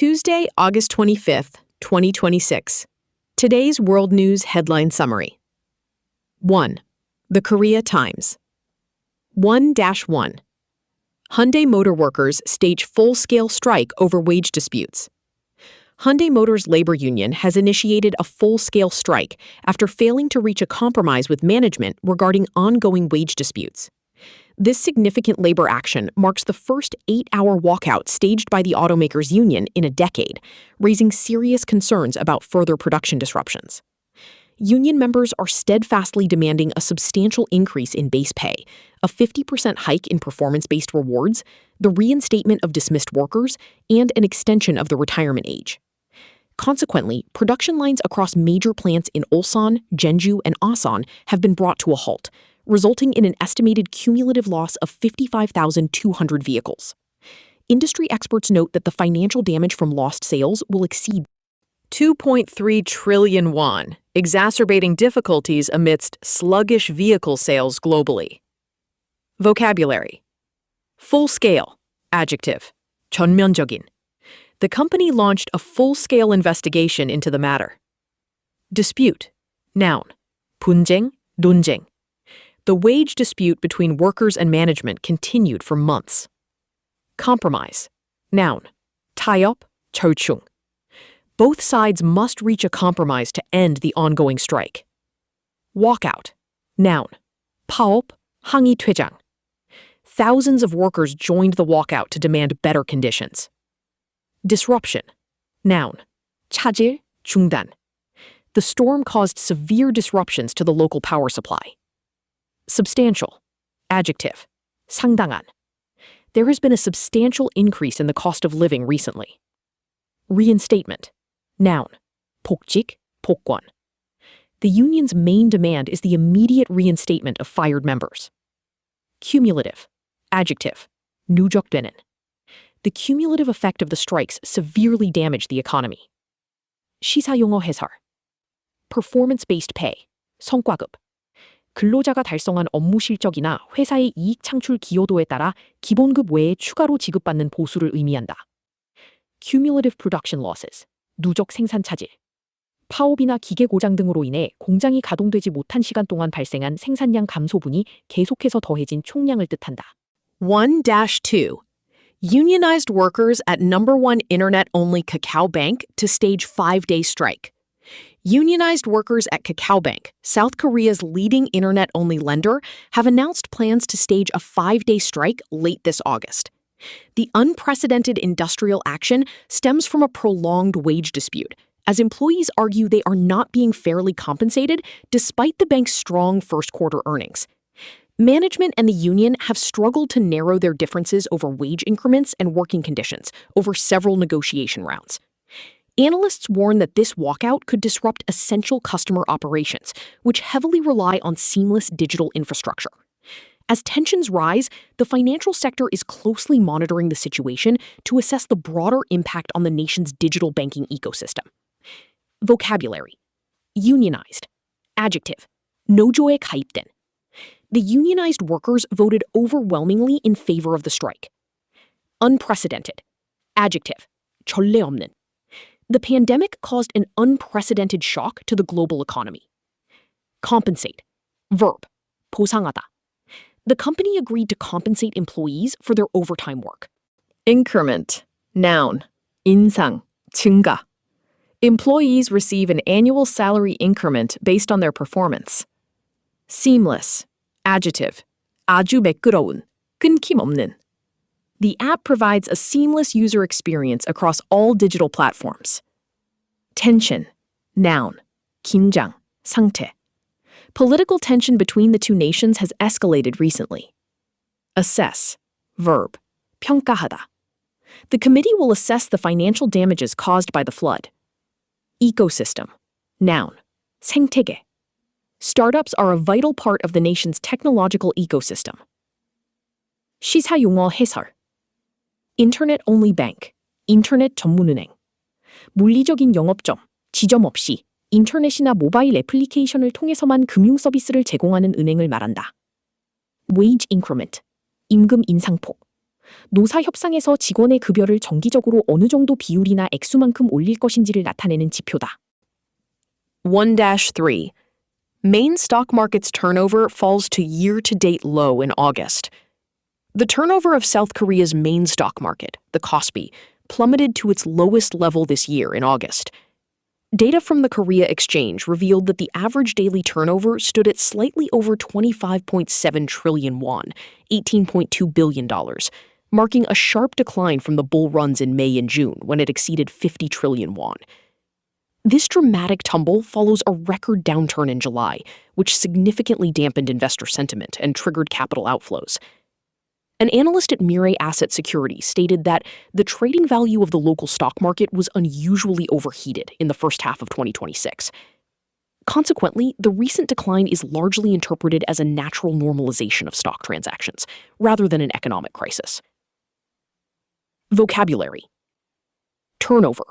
Tuesday, August 25th, 2026. Today's World News Headline Summary. 1. The Korea Times. 1-1. Hyundai Motor Workers stage full-scale strike over wage disputes. Hyundai Motors labor union has initiated a full-scale strike after failing to reach a compromise with management regarding ongoing wage disputes. This significant labor action marks the first 8-hour walkout staged by the automakers union in a decade, raising serious concerns about further production disruptions. Union members are steadfastly demanding a substantial increase in base pay, a 50% hike in performance-based rewards, the reinstatement of dismissed workers, and an extension of the retirement age. Consequently, production lines across major plants in Ulsan, Jeonju, and Asan have been brought to a halt, resulting in an estimated cumulative loss of 55,200 vehicles. Industry experts note that the financial damage from lost sales will exceed 2.3 trillion won, exacerbating difficulties amidst sluggish vehicle sales globally. Vocabulary. Full-scale, adjective, 전면적인. The company launched a full-scale investigation into the matter. Dispute, noun, 분쟁, 논쟁. The wage dispute between workers and management continued for months. Compromise, noun, 타협, 절충. Both sides must reach a compromise to end the ongoing strike. Walkout, noun, 파업, 항의 퇴장. Thousands of workers joined the walkout to demand better conditions. Disruption, noun, 차질, 중단. The storm caused severe disruptions to the local power supply. Substantial, adjective, 상당한. There has been a substantial increase in the cost of living recently. Reinstatement, noun, 복직, 복권. The union's main demand is the immediate reinstatement of fired members. Cumulative, adjective, 누적되는. The cumulative effect of the strikes severely damaged the economy. 시사용어 해설. Performance-based pay, 성과급. 근로자가 달성한 업무 실적이나 회사의 이익 창출 기여도에 따라 기본급 외에 추가로 지급받는 보수를 의미한다. Cumulative production losses, 누적 생산 차질. 파업이나 기계 고장 등으로 인해 공장이 가동되지 못한 시간 동안 발생한 생산량 감소분이 계속해서 더해진 총량을 뜻한다. 1-2. Unionized workers at #1 internet-only Kakao Bank to stage 5-day strike. Unionized workers at Kakao Bank, South Korea's leading internet-only lender, have announced plans to stage a 5-day strike late this August. The unprecedented industrial action stems from a prolonged wage dispute, as employees argue they are not being fairly compensated despite the bank's strong first-quarter earnings. Management and the union have struggled to narrow their differences over wage increments and working conditions over several negotiation rounds. Analysts warn that this walkout could disrupt essential customer operations, which heavily rely on seamless digital infrastructure. As tensions rise, the financial sector is closely monitoring the situation to assess the broader impact on the nation's digital banking ecosystem. Vocabulary. Unionized. Adjective. 노조에 가입된. The unionized workers voted overwhelmingly in favor of the strike. Unprecedented. Adjective. 전례 없는. The pandemic caused an unprecedented shock to the global economy. Compensate. Verb. 보상하다. The company agreed to compensate employees for their overtime work. Increment. Noun. 인상. 증가. Employees receive an annual salary increment based on their performance. Seamless. Adjective. 아주 매끄러운. 끊김없는. The app provides a seamless user experience across all digital platforms. Tension. Noun. 긴장. 상태. Political tension between the two nations has escalated recently. Assess. Verb. 평가하다. The committee will assess the financial damages caused by the flood. Ecosystem. Noun. 생태계. Startups are a vital part of the nation's technological ecosystem. 시사용어 해설. Internet-only bank, 인터넷 전문은행. 물리적인 영업점, 지점 없이 인터넷이나 모바일 애플리케이션을 통해서만 금융 서비스를 제공하는 은행을 말한다. Wage increment, 임금 인상폭. 노사 협상에서 직원의 급여를 정기적으로 어느 정도 비율이나 액수만큼 올릴 것인지를 나타내는 지표다. 1-3. Main stock market's turnover falls to year-to-date low in August. The turnover of South Korea's main stock market, the Kospi, plummeted to its lowest level this year in August. Data from the Korea Exchange revealed that the average daily turnover stood at slightly over 25.7 trillion won, $18.2 billion, marking a sharp decline from the bull runs in May and June when it exceeded 50 trillion won. This dramatic tumble follows a record downturn in July, which significantly dampened investor sentiment and triggered capital outflows. An analyst at Mirai Asset Securities stated that the trading value of the local stock market was unusually overheated in the first half of 2026. Consequently, the recent decline is largely interpreted as a natural normalization of stock transactions, rather than an economic crisis. Vocabulary. Turnover.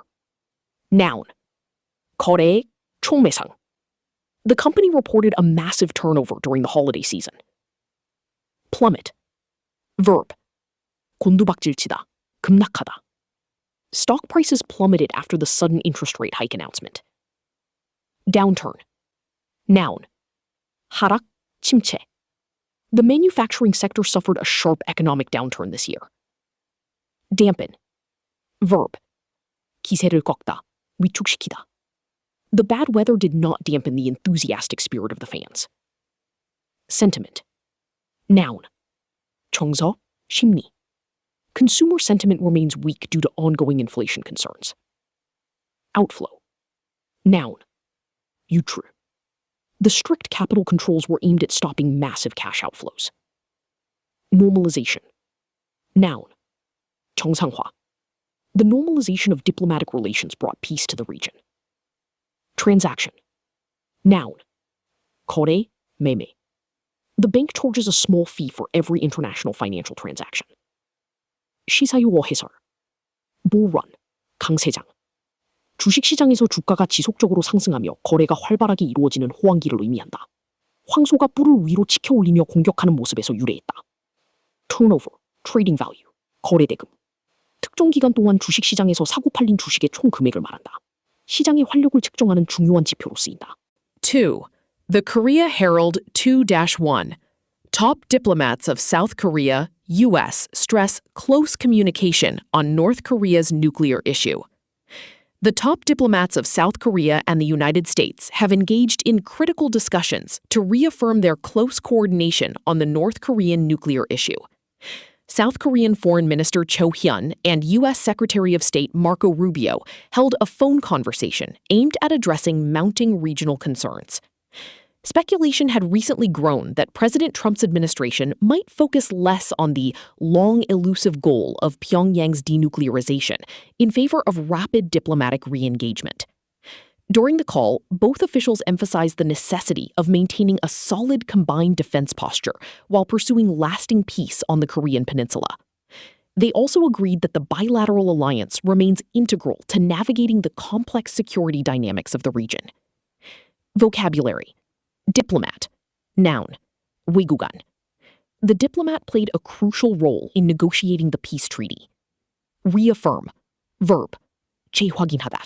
Noun. 거래액, 총매상. The company reported a massive turnover during the holiday season. Plummet. Verb. 곤두박질치다, 급락하다. Stock prices plummeted after the sudden interest rate hike announcement. Downturn. Noun. 하락, 침체. The manufacturing sector suffered a sharp economic downturn this year. Dampen. Verb. 기세를 꺾다, 위축시키다. The bad weather did not dampen the enthusiastic spirit of the fans. Sentiment. Noun. 정서, 심리. Consumer sentiment remains weak due to ongoing inflation concerns. Outflow. Noun. 유출. The strict capital controls were aimed at stopping massive cash outflows. Normalization. Noun. 정상화. The normalization of diplomatic relations brought peace to the region. Transaction. Noun. 거래, 매매. The bank charges a small fee for every international financial transaction. 시사용어 해설. bullrun, 강세장. 주식시장에서 주가가 지속적으로 상승하며 거래가 활발하게 이루어지는 호황기를 의미한다. 황소가 뿔을 위로 치켜 올리며 공격하는 모습에서 유래했다. turnover, trading value, 거래대금. 특정 기간 동안 주식시장에서 사고 팔린 주식의 총 금액을 말한다. 시장의 활력을 측정하는 중요한 지표로 쓰인다. 2. The Korea Herald 2-1. Top diplomats of South Korea, U.S. stress close communication on North Korea's nuclear issue. The top diplomats of South Korea and the United States have engaged in critical discussions to reaffirm their close coordination on the North Korean nuclear issue. South Korean Foreign Minister Cho Hyun and U.S. Secretary of State Marco Rubio held a phone conversation aimed at addressing mounting regional concerns. Speculation had recently grown that President Trump's administration might focus less on the long elusive goal of Pyongyang's denuclearization in favor of rapid diplomatic re-engagement. During the call, both officials emphasized the necessity of maintaining a solid combined defense posture while pursuing lasting peace on the Korean peninsula. They also agreed that the bilateral alliance remains integral to navigating the complex security dynamics of the region. Vocabulary. Diplomat. Noun. 외교관. The diplomat played a crucial role in negotiating the peace treaty. Reaffirm. Verb. 재확인하다.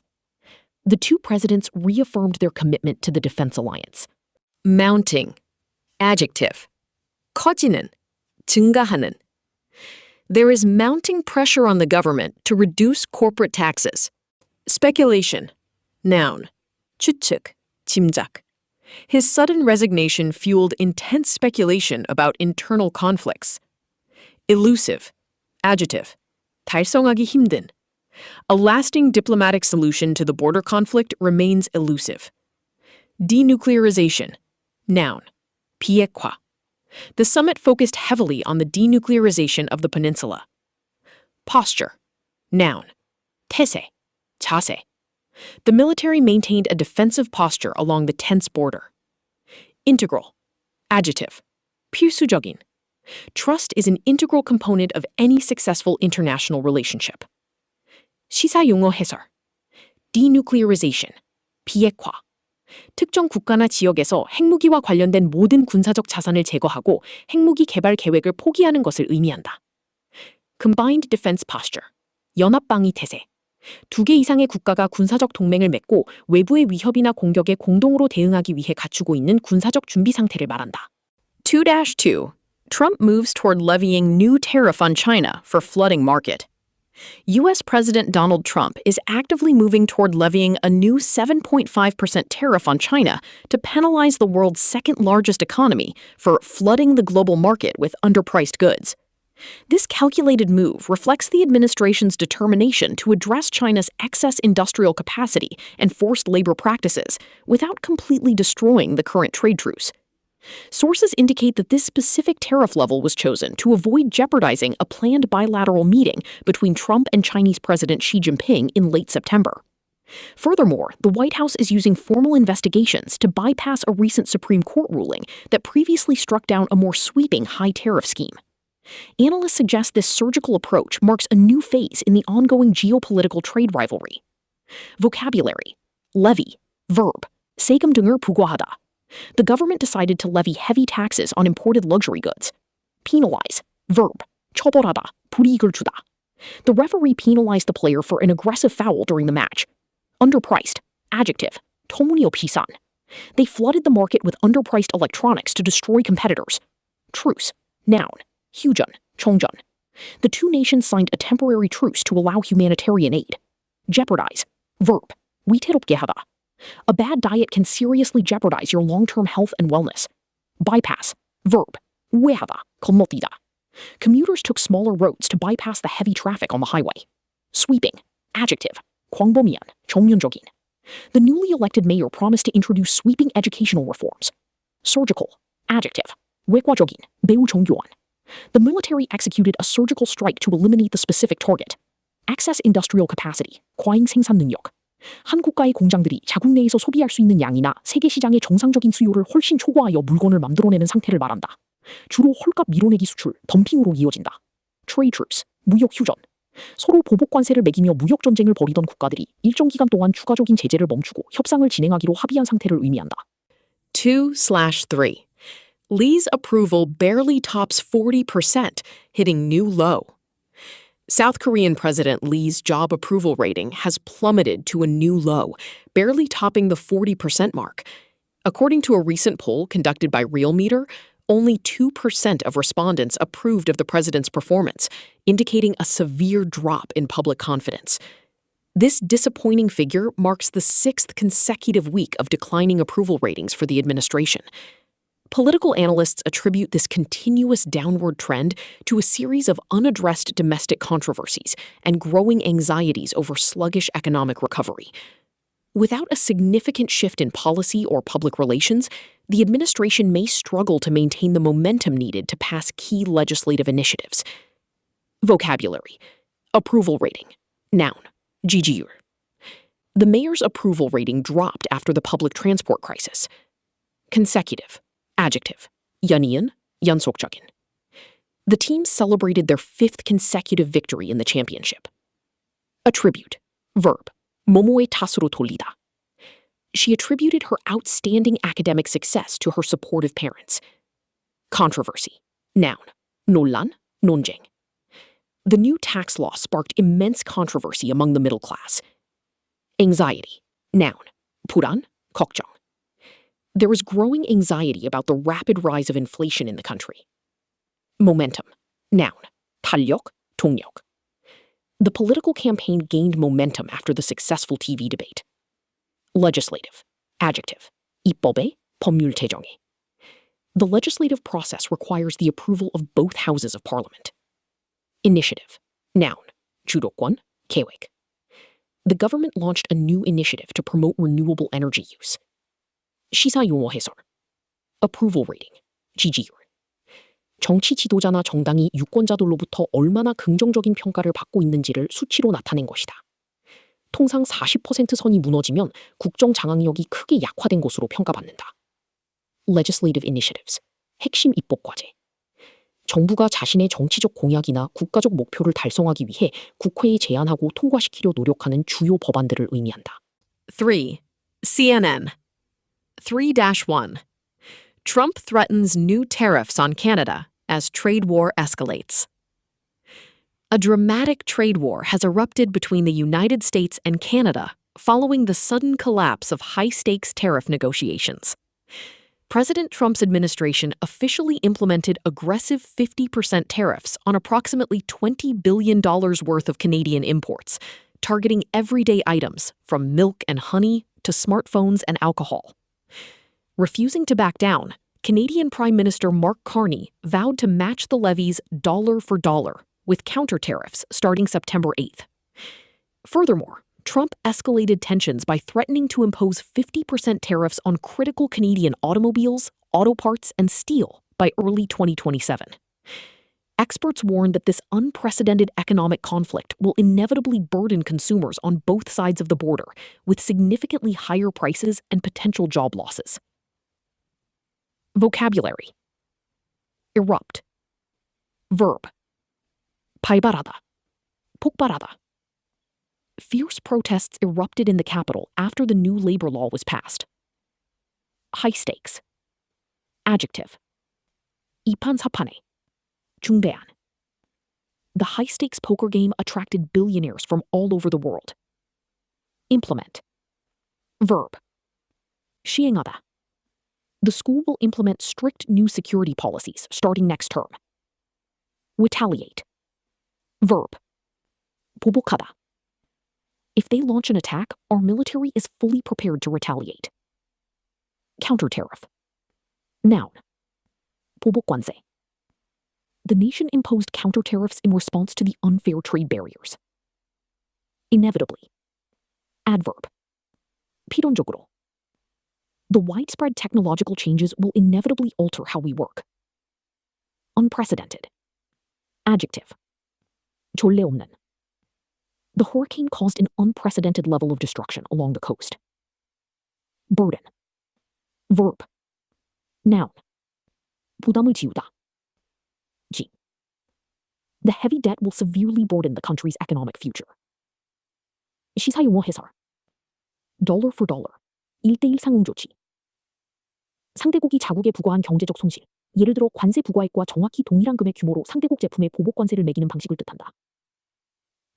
The two presidents reaffirmed their commitment to the defense alliance. Mounting. Adjective. 커지는, 증가하는. There is mounting pressure on the government to reduce corporate taxes. Speculation. Noun. 추측, 짐작. His sudden resignation fueled intense speculation about internal conflicts. Elusive. Adjective. 달성하기 힘든. A lasting diplomatic solution to the border conflict remains elusive. Denuclearization. Noun. 비핵화. The summit focused heavily on the denuclearization of the peninsula. Posture. Noun. 태세. 자세. The military maintained a defensive posture along the tense border. Integral. Adjective. 필수적인. Trust is an integral component of any successful international relationship. 시사용어 해설. Denuclearization. 비핵화. 특정 국가나 지역에서 핵무기와 관련된 모든 군사적 자산을 제거하고 핵무기 개발 계획을 포기하는 것을 의미한다. Combined Defense Posture, 연합방위 태세. 2개 이상의 국가가 군사적 동맹을 맺고 외부의 위협이나 공격에 공동으로 대응하기 위해 갖추고 있는 군사적 준비 상태를 말한다. 2-2. Trump moves toward levying new tariff on China for flooding market. U.S. President Donald Trump is actively moving toward levying a new 7.5% tariff on China to penalize the world's second-largest economy for flooding the global market with underpriced goods. This calculated move reflects the administration's determination to address China's excess industrial capacity and forced labor practices without completely destroying the current trade truce. Sources indicate that this specific tariff level was chosen to avoid jeopardizing a planned bilateral meeting between Trump and Chinese President Xi Jinping in late September. Furthermore, the White House is using formal investigations to bypass a recent Supreme Court ruling that previously struck down a more sweeping high tariff scheme. Analysts suggest this surgical approach marks a new phase in the ongoing geopolitical trade rivalry. Vocabulary: levy, verb, 세금 등을 부과하다. The government decided to levy heavy taxes on imported luxury goods. Penalize, verb, 처벌하다, 불이익을 주다. The referee penalized the player for an aggressive foul during the match. Underpriced, adjective, 터무니없이 싼. They flooded the market with underpriced electronics to destroy competitors. Truce, noun, 휴전, 청전. The two nations signed a temporary truce to allow humanitarian aid. Jeopardize, verb, 위태롭게 하다. A bad diet can seriously jeopardize your long-term health and wellness. Bypass, verb, 우회하다, 건너뛰다. Commuters took smaller roads to bypass the heavy traffic on the highway. Sweeping, adjective, 광범위한, 전면적인. The newly elected mayor promised to introduce sweeping educational reforms. Surgical, adjective, 외과적인, 매우 정교한. The military executed a surgical strike to eliminate the specific target. Excess industrial capacity, 과잉 생산 능력. 한 국가의 공장들이 자국 내에서 소비할 수 있는 양이나 세계 시장의 정상적인 수요를 훨씬 초과하여 물건을 만들어내는 상태를 말한다. 주로 헐값 밀어내기 수출, 덤핑으로 이어진다. Trade truce, 무역 휴전. 서로 보복 관세를 매기며 무역 전쟁을 벌이던 국가들이 일정 기간 동안 추가적인 제재를 멈추고 협상을 진행하기로 합의한 상태를 의미한다. 2/3. Lee's approval barely tops 40%, hitting new low. South Korean President Lee's job approval rating has plummeted to a new low, barely topping the 40% mark. According to a recent poll conducted by RealMeter, only 2% of respondents approved of the president's performance, indicating a severe drop in public confidence. This disappointing figure marks the 6th consecutive week of declining approval ratings for the administration. Political analysts attribute this continuous downward trend to a series of unaddressed domestic controversies and growing anxieties over sluggish economic recovery. Without a significant shift in policy or public relations, the administration may struggle to maintain the momentum needed to pass key legislative initiatives. Vocabulary: approval rating, noun, 지지율. The mayor's approval rating dropped after the public transport crisis. Consecutive, adjective, 연이은, 연속적인. The team celebrated their 5th consecutive victory in the championship. Attribute, verb, 뭐뭐의 탓으로 돌리다. She attributed her outstanding academic success to her supportive parents. Controversy, noun, 논란, 논쟁. The new tax law sparked immense controversy among the middle class. Anxiety, noun, 불안, 걱정. There is growing anxiety about the rapid rise of inflation in the country. Momentum, noun, 탄력, 동력. The political campaign gained momentum after the successful TV debate. Legislative, adjective, 입법에, 법률 제정에. The legislative process requires the approval of both houses of parliament. Initiative, noun, 주도권, 계획. The government launched a new initiative to promote renewable energy use. 시사 용어 해설. Approval rating, 지지율. 정치 지도자나 정당이 유권자들로부터 얼마나 긍정적인 평가를 받고 있는지를 수치로 나타낸 것이다. 통상 40% 선이 무너지면 국정 장악력이 크게 약화된 것으로 평가받는다. Legislative initiatives, 핵심 입법 과제. 정부가 자신의 정치적 공약이나 국가적 목표를 달성하기 위해 국회에 제안하고 통과시키려 노력하는 주요 법안들을 의미한다. 3. CNN. 3-1. Trump threatens new tariffs on Canada as trade war escalates. A dramatic trade war has erupted between the United States and Canada following the sudden collapse of high-stakes tariff negotiations. President Trump's administration officially implemented aggressive 50% tariffs on approximately $20 billion worth of Canadian imports, targeting everyday items from milk and honey to smartphones and alcohol. Refusing to back down, Canadian Prime Minister Mark Carney vowed to match the levies dollar for dollar, with counter tariffs starting September 8th. Furthermore, Trump escalated tensions by threatening to impose 50% tariffs on critical Canadian automobiles, auto parts, and steel by early 2027. Experts warn that this unprecedented economic conflict will inevitably burden consumers on both sides of the border, with significantly higher prices and potential job losses. Vocabulary. Erupt. Verb. 발발하다. 폭발하다. Fierce protests erupted in the capital after the new labor law was passed. High stakes. Adjective. 이판사판해. 중대한. The high-stakes poker game attracted billionaires from all over the world. Implement. Verb. 시행하다. The school will implement strict new security policies starting next term. Retaliate. Verb. 보복하다. If they launch an attack, our military is fully prepared to retaliate. Counter tariff. Noun. 보복관세. The nation imposed counter tariffs in response to the unfair trade barriers. Inevitably. Adverb. 필연적으로. The widespread technological changes will inevitably alter how we work. Unprecedented. Adjective. 전례 없는. The hurricane caused an unprecedented level of destruction along the coast. Burden. Verb. Noun. 부담을 지우다. G. The heavy debt will severely burden the country's economic future. 시사용어 해설. Dollar for dollar. 1대1 상응 조치. 상대국이 자국에 부과한 경제적 손실, 예를 들어 관세 부과액과 정확히 동일한 금액 규모로 상대국 제품에 보복 관세를 매기는 방식을 뜻한다.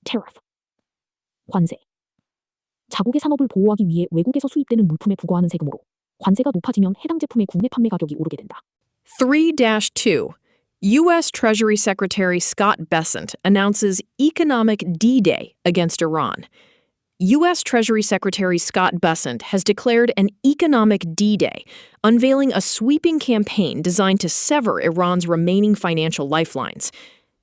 Tariff. 관세. 자국의 산업을 보호하기 위해 외국에서 수입되는 물품에 부과하는 세금으로 관세가 높아지면 해당 제품의 국내 판매 가격이 오르게 된다. 3-2. U.S. Treasury Secretary Scott Bessent announces economic D-Day against Iran. U.S. Treasury Secretary Scott Bessent has declared an economic D-Day, unveiling a sweeping campaign designed to sever Iran's remaining financial lifelines.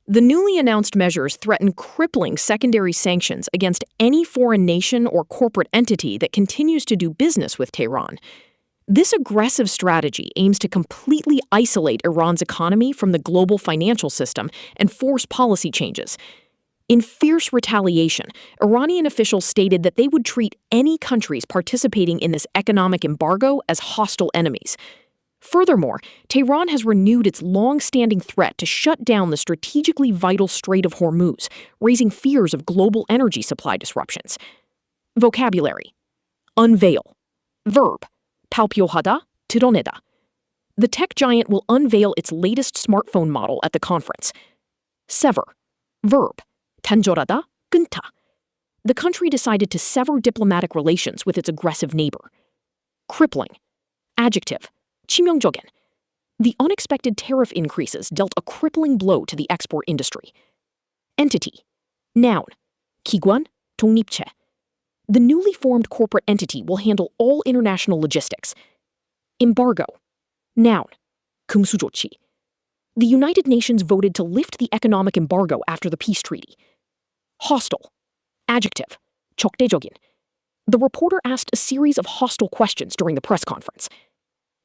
The newly announced measures threaten crippling secondary sanctions against any foreign nation or corporate entity that continues to do business with Tehran. This aggressive strategy aims to completely isolate Iran's economy from the global financial system and force policy changes. In fierce retaliation, Iranian officials stated that they would treat any countries participating in this economic embargo as hostile enemies. Furthermore, Tehran has renewed its long-standing threat to shut down the strategically vital Strait of Hormuz, raising fears of global energy supply disruptions. Vocabulary. Unveil. Verb. 발표하다, 드러내다. The tech giant will unveil its latest smartphone model at the conference. Sever. Verb. 단절하다, 끊다. The country decided to sever diplomatic relations with its aggressive neighbor. Crippling. Adjective. 치명적인. The unexpected tariff increases dealt a crippling blow to the export industry. Entity. Noun. 기관, 독립체. The newly formed corporate entity will handle all international logistics. Embargo. Noun. 금수조치. The United Nations voted to lift the economic embargo after the peace treaty. Hostile. Adjective. 적대적인. The reporter asked a series of hostile questions during the press conference.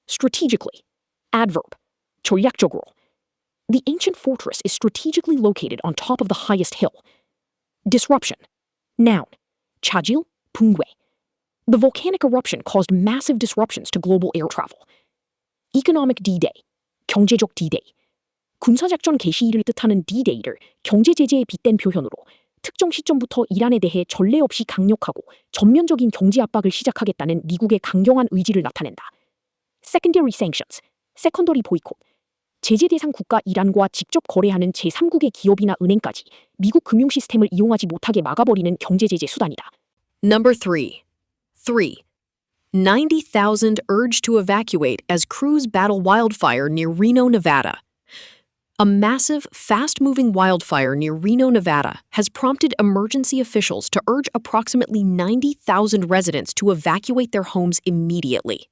Strategically. Adverb. 전략적으로. The ancient fortress is strategically located on top of the highest hill. Disruption. Noun. 차질, 붕괴. The volcanic eruption caused massive disruptions to global air travel. Economic D-Day. 경제적 D-Day. 군사작전 개시일을 뜻하는 D-Day를 경제제재에 빗댄 표현으로 특정 시점부터 이란에 대해 전례 없이 강력하고 전면적인 경제 압박을 시작하겠다는 미국의 강경한 의지를 나타낸다. Secondary sanctions, secondary boycott. 제재 대상 국가 이란과 직접 거래하는 제3국의 기업이나 은행까지 미국 금융 시스템을 이용하지 못하게 막아버리는 경제제재 수단이다. Number 3. 90,000 urged to evacuate as crews battle wildfire near Reno, Nevada. A massive, fast-moving wildfire near Reno, Nevada has prompted emergency officials to urge approximately 90,000 residents to evacuate their homes immediately.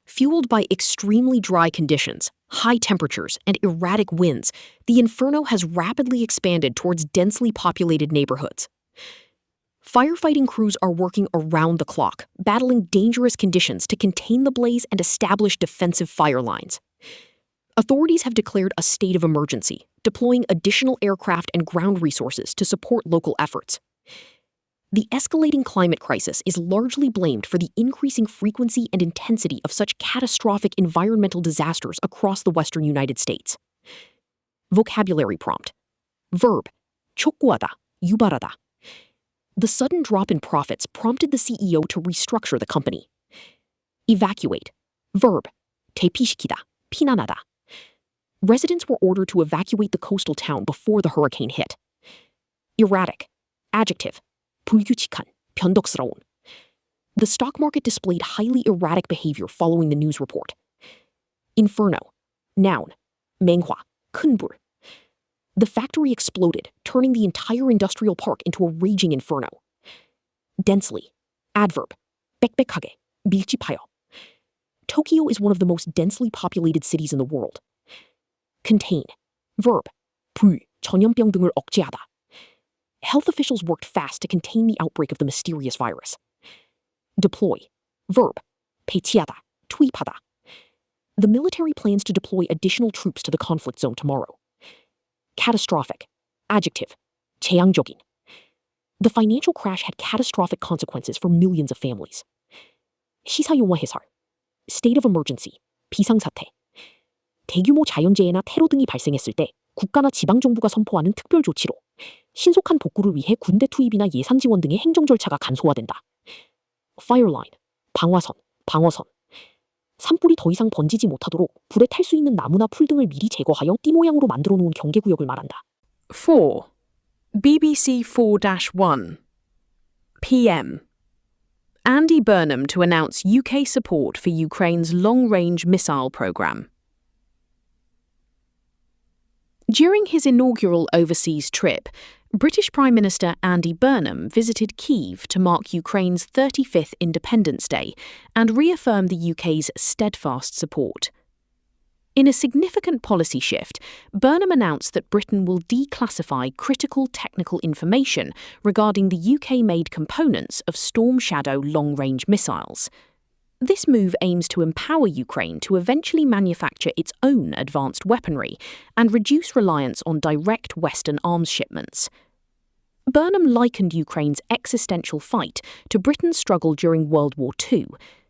Fueled by extremely dry conditions, high temperatures, and erratic winds, the inferno has rapidly expanded towards densely populated neighborhoods. Firefighting crews are working around the clock, battling dangerous conditions to contain the blaze and establish defensive fire lines. Authorities have declared a state of emergency, deploying additional aircraft and ground resources to support local efforts. The escalating climate crisis is largely blamed for the increasing frequency and intensity of such catastrophic environmental disasters across the western United States. Vocabulary prompt. Verb. 촉구하다, 유발하다. The sudden drop in profits prompted the CEO to restructure the company. Evacuate. Verb. 대피시키다, 피난하다. Residents were ordered to evacuate the coastal town before the hurricane hit. Erratic. Adjective. 불규칙한, 변덕스러운. The stock market displayed highly erratic behavior following the news report. Inferno. Noun. 맹화, 큰 불. The factory exploded, turning the entire industrial park into a raging inferno. Densely. Adverb. 빽빽하게, 밀집하여. Tokyo is one of the most densely populated cities in the world. Contain. Verb. 불, 전염병 등을 억제하다. Health officials worked fast to contain the outbreak of the mysterious virus. Deploy. Verb. 배치하다, 투입하다. The military plans to deploy additional troops to the conflict zone tomorrow. Catastrophic. Adjective. 재앙적인. The financial crash had catastrophic consequences for millions of families. 시사용어 해설. State of emergency. 비상사태. 대규모 자연재해나 테러 등이 발생했을 때 국가나 지방정부가 선포하는 특별 조치로 신속한 복구를 위해 군대 투입이나 예산 지원 등의 행정 절차가 간소화된다. Fireline. 방화선, 방어선. 산불이 더 이상 번지지 못하도록 불에 탈 수 있는 나무나 풀 등을 미리 제거하여 띠 모양으로 만들어 놓은 경계구역을 말한다. 4. BBC 4-1. PM. Andy Burnham to announce UK support for Ukraine's long-range missile programme. During his inaugural overseas trip, British Prime Minister Andy Burnham visited Kyiv to mark Ukraine's 35th Independence Day and reaffirm the UK's steadfast support. In a significant policy shift, Burnham announced that Britain will declassify critical technical information regarding the UK-made components of Storm Shadow long-range missiles. This move aims to empower Ukraine to eventually manufacture its own advanced weaponry and reduce reliance on direct Western arms shipments. Burnham likened Ukraine's existential fight to Britain's struggle during World War II,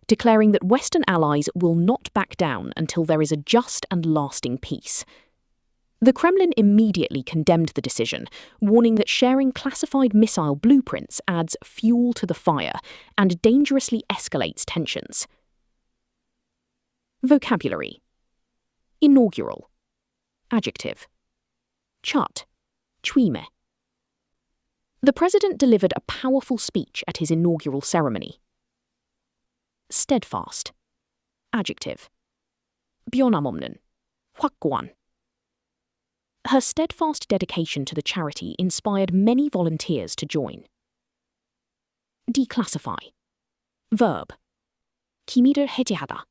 declaring that Western allies will not back down until there is a just and lasting peace. The Kremlin immediately condemned the decision, warning that sharing classified missile blueprints adds fuel to the fire and dangerously escalates tensions. Vocabulary. Inaugural. Adjective. Chut. 취임해. The president delivered a powerful speech at his inaugural ceremony. Steadfast. Adjective. 변함없는. 확고한. Her steadfast dedication to the charity inspired many volunteers to join. Declassify. Verb. 기밀을 해제하다.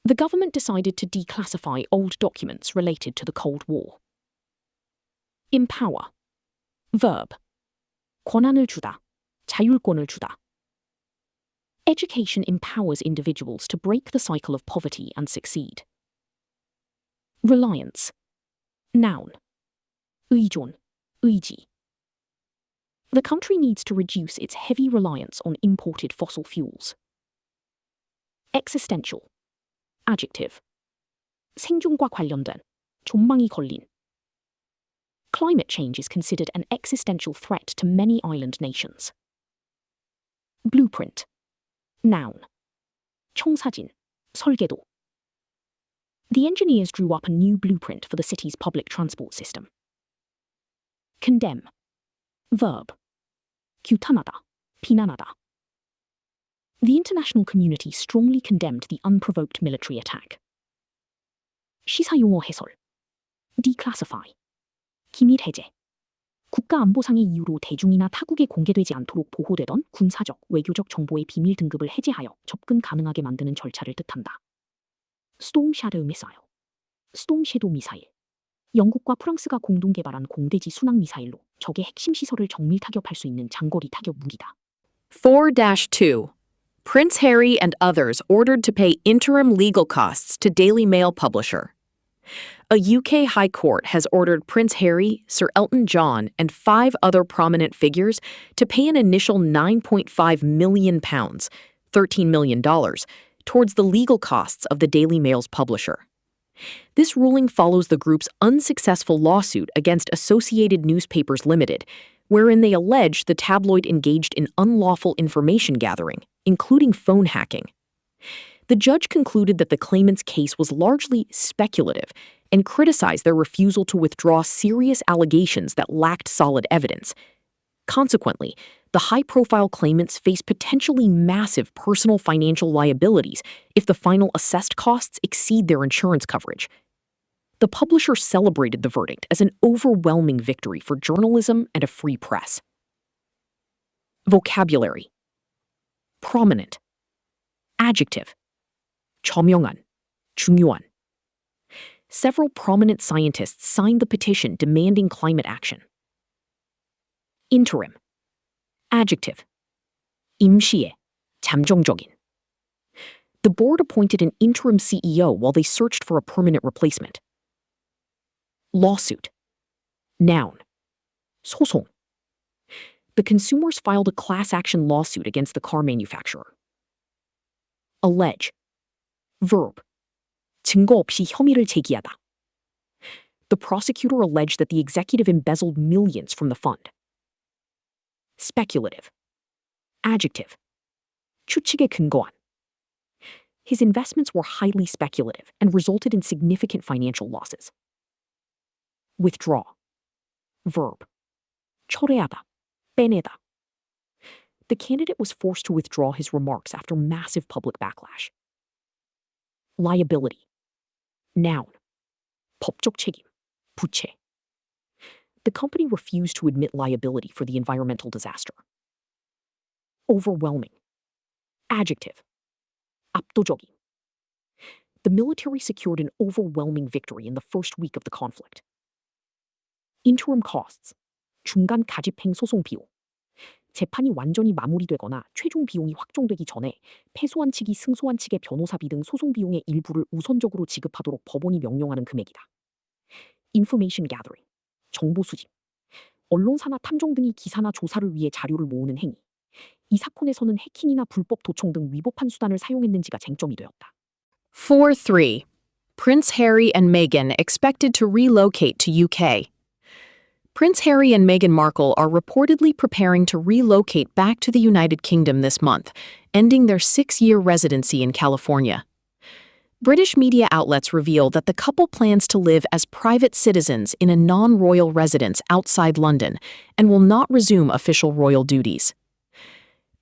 The government decided to declassify old documents related to the Cold War. Empower. Verb. 권한을 주다, 자율권을 주다. Education empowers individuals to break the cycle of poverty and succeed. Reliance. Noun. 의존, 의지. The country needs to reduce its heavy reliance on imported fossil fuels. Existential. Adjective. 생존과 관련된, 존망이 걸린. Climate change is considered an existential threat to many island nations. Blueprint. Noun. 청사진, 설계도. The engineers drew up a new blueprint for the city's public transport system. Condemn. Verb. 규탄하다, 비난하다. The international community strongly condemned the unprovoked military attack. 시사용어 해설. Declassify. 기밀 해제. 국가안보상의 이유로 대중이나 타국에 공개되지 않도록 보호되던 군사적, 외교적 정보의 비밀 등급을 해제하여 접근 가능하게 만드는 절차를 뜻한다. Storm Shadow Missile. Storm Shadow 미사일. 영국과 프랑스가 공동 개발한 공대지 순항 미사일로 적의 핵심 시설을 정밀 타격할 수 있는 장거리 타격 무기다. 4-2. Prince Harry and others ordered to pay interim legal costs to Daily Mail publisher. A UK High Court has ordered Prince Harry, Sir Elton John, and 5 other prominent figures to pay an initial £9.5 million, $13 million, towards the legal costs of the Daily Mail's publisher. This ruling follows the group's unsuccessful lawsuit against Associated Newspapers Limited, wherein they allege the tabloid engaged in unlawful information gathering, including phone hacking. The judge concluded that the claimants' case was largely speculative and criticized their refusal to withdraw serious allegations that lacked solid evidence. Consequently, the high-profile claimants face potentially massive personal financial liabilities if the final assessed costs exceed their insurance coverage. The publisher celebrated the verdict as an overwhelming victory for journalism and a free press. Vocabulary. Prominent. Adjective. 저명한, 중요한. Several prominent scientists signed the petition demanding climate action. Interim. Adjective. 임시의, 잠정적인. The board appointed an interim CEO while they searched for a permanent replacement. Lawsuit. Noun. 소송. The consumers filed a class action lawsuit against the car manufacturer. Allege. Verb. 증거 없이 혐의를 제기하다. The prosecutor alleged that the executive embezzled millions from the fund. Speculative. Adjective. 추측에 근거한. His investments were highly speculative and resulted in significant financial losses. Withdraw. Verb. 철회하다, 빼내다. The candidate was forced to withdraw his remarks after massive public backlash. Liability. Noun. 법적 책임, 부채. The company refused to admit liability for the environmental disaster. Overwhelming. Adjective. 압도적인. The military secured an overwhelming victory in the first week of the conflict. Interim costs. 중간 가집행 소송 비용. 재판이 완전히 마무리되거나 최종 비용이 확정되기 전에 패소한 측이 승소한 측의 변호사비 등 소송 비용의 일부를 우선적으로 지급하도록 법원이 명령하는 금액이다. Information gathering. 정보 수집. 언론사나 탐정 등이 기사나 조사를 위해 자료를 모으는 행위. 이 사건에서는 해킹이나 불법 도청 등 위법한 수단을 사용했는지가 쟁점이 되었다. 4-3. Prince Harry and Meghan expected to relocate to UK. Prince Harry and Meghan Markle are reportedly preparing to relocate back to the United Kingdom this month, ending their 6-year residency in California. British media outlets reveal that the couple plans to live as private citizens in a non-royal residence outside London and will not resume official royal duties.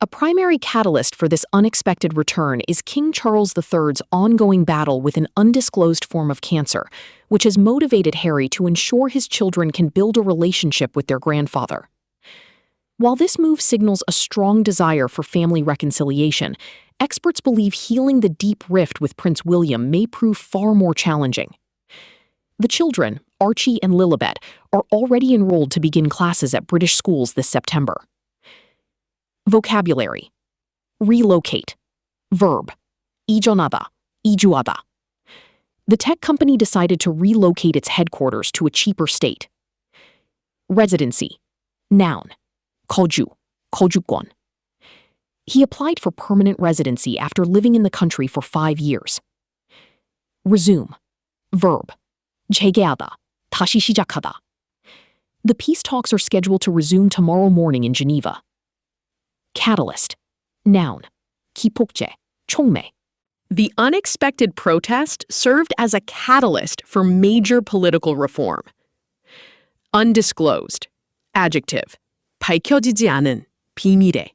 A primary catalyst for this unexpected return is King Charles III's ongoing battle with an undisclosed form of cancer, which has motivated Harry to ensure his children can build a relationship with their grandfather. While this move signals a strong desire for family reconciliation, experts believe healing the deep rift with Prince William may prove far more challenging. The children, Archie and Lilibet, are already enrolled to begin classes at British schools this September. Vocabulary. Relocate. Verb. 이전하다, 이주하다. The tech company decided to relocate its headquarters to a cheaper state. Residency. Noun. 거주, 거주권. He applied for permanent residency after living in the country for 5 years. Resume. Verb. 재개하다, 다시 시작하다. The peace talks are scheduled to resume tomorrow morning in Geneva. Catalyst. Noun. 기폭제, 촉매. The unexpected protest served as a catalyst for major political reform. Undisclosed. Adjective. 밝혀지지 않은, 비밀의.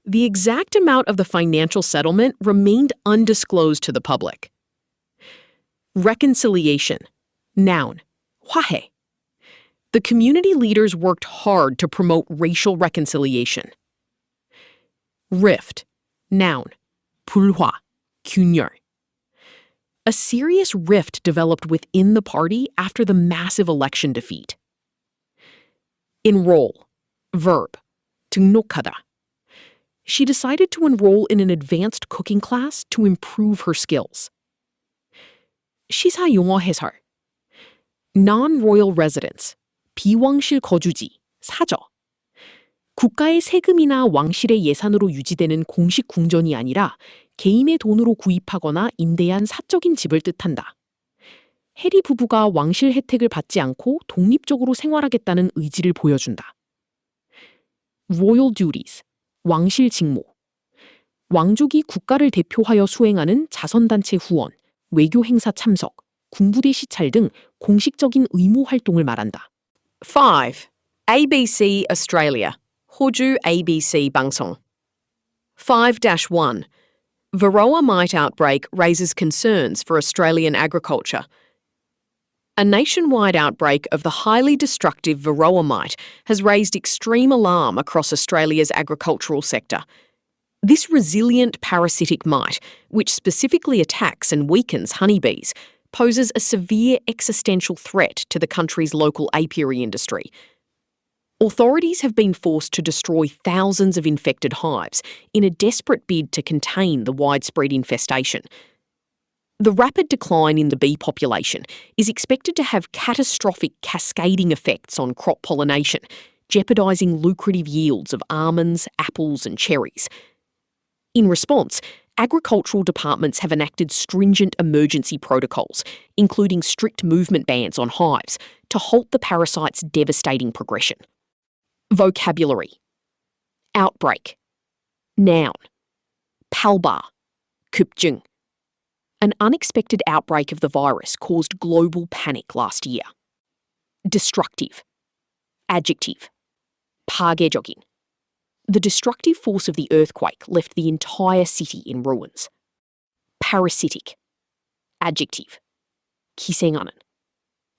The exact amount of the financial settlement remained undisclosed to the public. Reconciliation. Noun. 화해. The community leaders worked hard to promote racial reconciliation. Rift. Noun. 불화. 균열. A serious rift developed within the party after the massive election defeat. Enroll. Verb. 등록하다. She decided to enroll in an advanced cooking class to improve her skills. 시사 용어 해설. Non-royal residence. 비왕실 거주지, 사저. 국가의 세금이나 왕실의 예산으로 유지되는 공식 궁전이 아니라 개인의 돈으로 구입하거나 임대한 사적인 집을 뜻한다. 해리 부부가 왕실 혜택을 받지 않고 독립적으로 생활하겠다는 의지를 보여준다. Royal duties, 왕실 직무. 왕족이 국가를 대표하여 수행하는 자선단체 후원, 외교 행사 참석, 군부대 시찰 등 공식적인 의무 활동을 말한다. 5. ABC Australia, 호주 ABC 방송. 5-1. Varroa mite outbreak raises concerns for Australian agriculture. A nationwide outbreak of the highly destructive Varroa mite has raised extreme alarm across Australia's agricultural sector. This resilient parasitic mite, which specifically attacks and weakens honeybees, poses a severe existential threat to the country's local apiary industry. Authorities have been forced to destroy thousands of infected hives in a desperate bid to contain the widespread infestation. The rapid decline in the bee population is expected to have catastrophic cascading effects on crop pollination, jeopardising lucrative yields of almonds, apples and cherries. In response, agricultural departments have enacted stringent emergency protocols, including strict movement bans on hives, to halt the parasite's devastating progression. Vocabulary. Outbreak. Noun. palbar. 급증. An unexpected outbreak of the virus caused global panic last year. Destructive. Adjective. 파괴적인. The destructive force of the earthquake left the entire city in ruins. Parasitic. Adjective. 기생하는.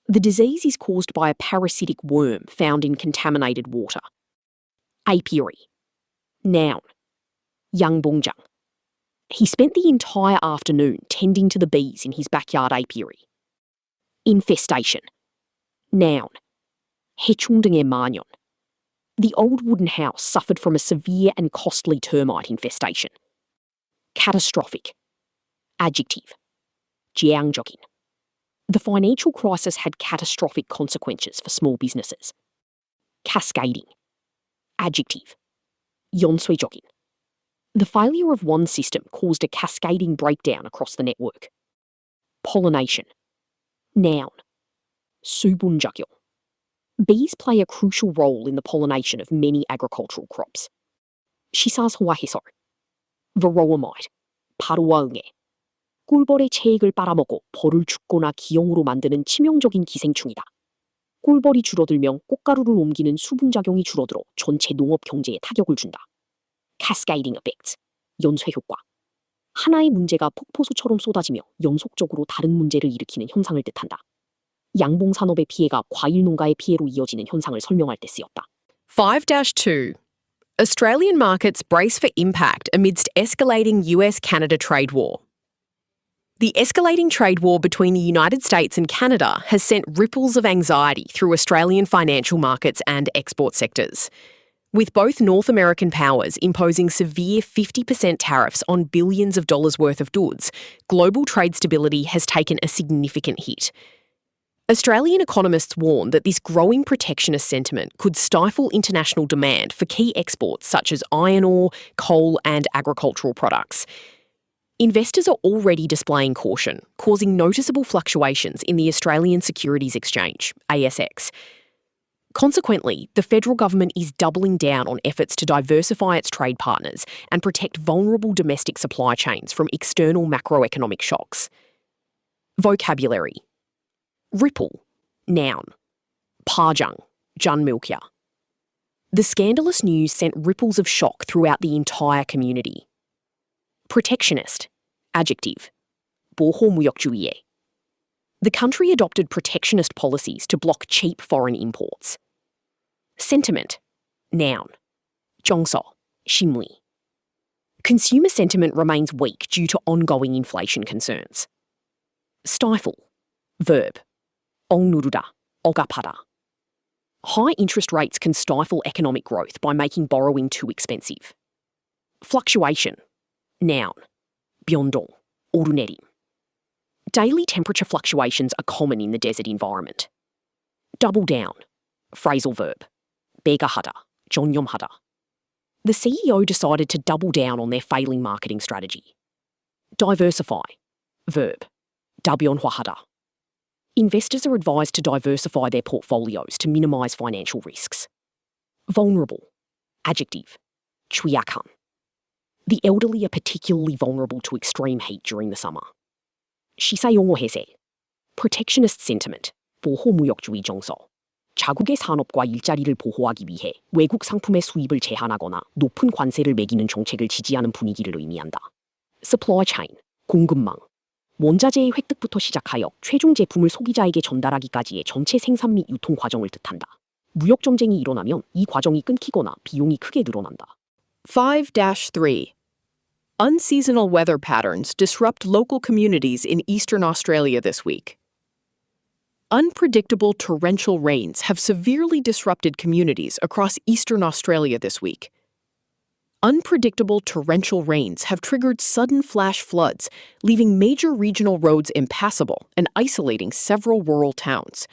The disease is caused by a parasitic worm found in contaminated water. Apiary. Noun. 양봉장. He spent the entire afternoon tending to the bees in his backyard apiary. Infestation. Noun. 해충 등의 만연. The old wooden house suffered from a severe and costly termite infestation. Catastrophic. Adjective. 재앙적인. The financial crisis had catastrophic consequences for small businesses. Cascading. Adjective. 연쇄적인. The failure of one system caused a cascading breakdown across the network. Pollination. Noun. 수분작용. Bees play a crucial role in the pollination of many agricultural crops. 시사소와 해설. Varroa mite. 바로와 응애. 꿀벌의 체액을 빨아먹어 벌을 죽거나 기형으로 만드는 치명적인 기생충이다. 꿀벌이 줄어들면 꽃가루를 옮기는 수분작용이 줄어들어 전체 농업 경제에 타격을 준다. Cascading effects. 연쇄 효과. 하나의 문제가 폭포수처럼 쏟아지며 연속적으로 다른 문제를 일으키는 현상을 뜻한다. 양봉산업의 피해가 과일 농가의 피해로 이어지는 현상을 설명할 때 쓰였다. 5-2. Australian markets brace for impact amidst escalating US-Canada trade war. The escalating trade war between the United States and Canada has sent ripples of anxiety through Australian financial markets and export sectors. With both North American powers imposing severe 50% tariffs on billions of dollars worth of goods, global trade stability has taken a significant hit. Australian economists warn that this growing protectionist sentiment could stifle international demand for key exports such as iron ore, coal and agricultural products. Investors are already displaying caution, causing noticeable fluctuations in the Australian Securities Exchange, ASX. Consequently, the federal government is doubling down on efforts to diversify its trade partners and protect vulnerable domestic supply chains from external macroeconomic shocks. Vocabulary. Ripple, noun. 파장, 전물격. The scandalous news sent ripples of shock throughout the entire community. Protectionist, adjective. 보호무역주의에. The country adopted protectionist policies to block cheap foreign imports. Sentiment, noun. 정서, 심리. Consumer sentiment remains weak due to ongoing inflation concerns. Stifle, verb. 억누르다, 억압하다. High interest rates can stifle economic growth by making borrowing too expensive. Fluctuation, noun. 변동, 오르내림. Daily temperature fluctuations are common in the desert environment. Double down, phrasal verb. 배가하다, 전념하다. The CEO decided to double down on their failing marketing strategy. Diversify, verb. 다변화하다. Investors are advised to diversify their portfolios to minimise financial risks. Vulnerable, adjective. 취약한. The elderly are particularly vulnerable to extreme heat during the summer. 시사용어 해석. Protectionist sentiment, 보호무역주의 정서. 자국의 산업과 일자리를 보호하기 위해 외국 상품의 수입을 제한하거나 높은 관세를 매기는 정책을 지지하는 분위기를 의미한다. Supply chain, 공급망. 원자재의 획득부터 시작하여 최종 제품을 소비자에게 전달하기까지의 전체 생산 및 유통 과정을 뜻한다. 무역 전쟁이 일어나면 이 과정이 끊기거나 비용이 크게 늘어난다. 5-3. Unseasonal weather patterns disrupt local communities in eastern Australia this week. Unpredictable torrential rains have severely disrupted communities across eastern Australia this week. Unpredictable torrential rains have triggered sudden flash floods, leaving major regional roads impassable and isolating several rural towns.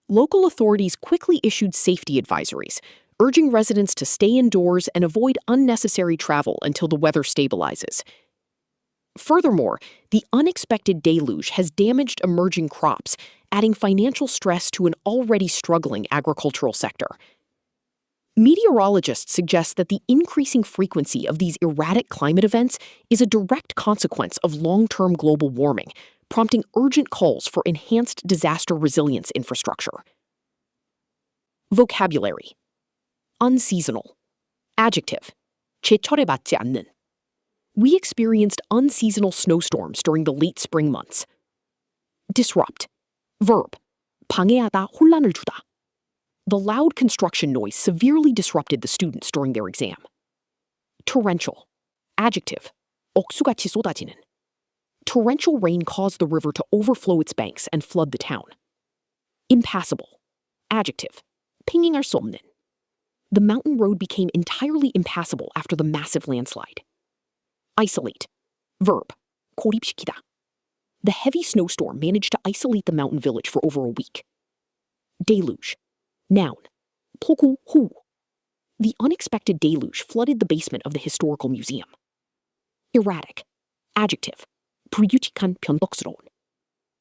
Local authorities quickly issued safety advisories, urging residents to stay indoors and avoid unnecessary travel until the weather stabilizes. Furthermore, the unexpected deluge has damaged emerging crops, adding financial stress to an already struggling agricultural sector. Meteorologists suggest that the increasing frequency of these erratic climate events is a direct consequence of long-term global warming, prompting urgent calls for enhanced disaster resilience infrastructure. Vocabulary. Unseasonal. Adjective. 제철에 맞지 않는. We experienced unseasonal snowstorms during the late spring months. Disrupt. Verb. 방해하다, 혼란을 주다. The loud construction noise severely disrupted the students during their exam. Torrential. Adjective. 억수같이 쏟아지는. Torrential rain caused the river to overflow its banks and flood the town. Impassable. Adjective. 핑잉할 수 없는. The mountain road became entirely impassable after the massive landslide. Isolate. Verb. 고립시키다. The heavy snowstorm managed to isolate the mountain village for over a week. Deluge. Noun. 폭우, 호우. The unexpected deluge flooded the basement of the historical museum. Erratic. Adjective. 불규칙한, 변덕스러운.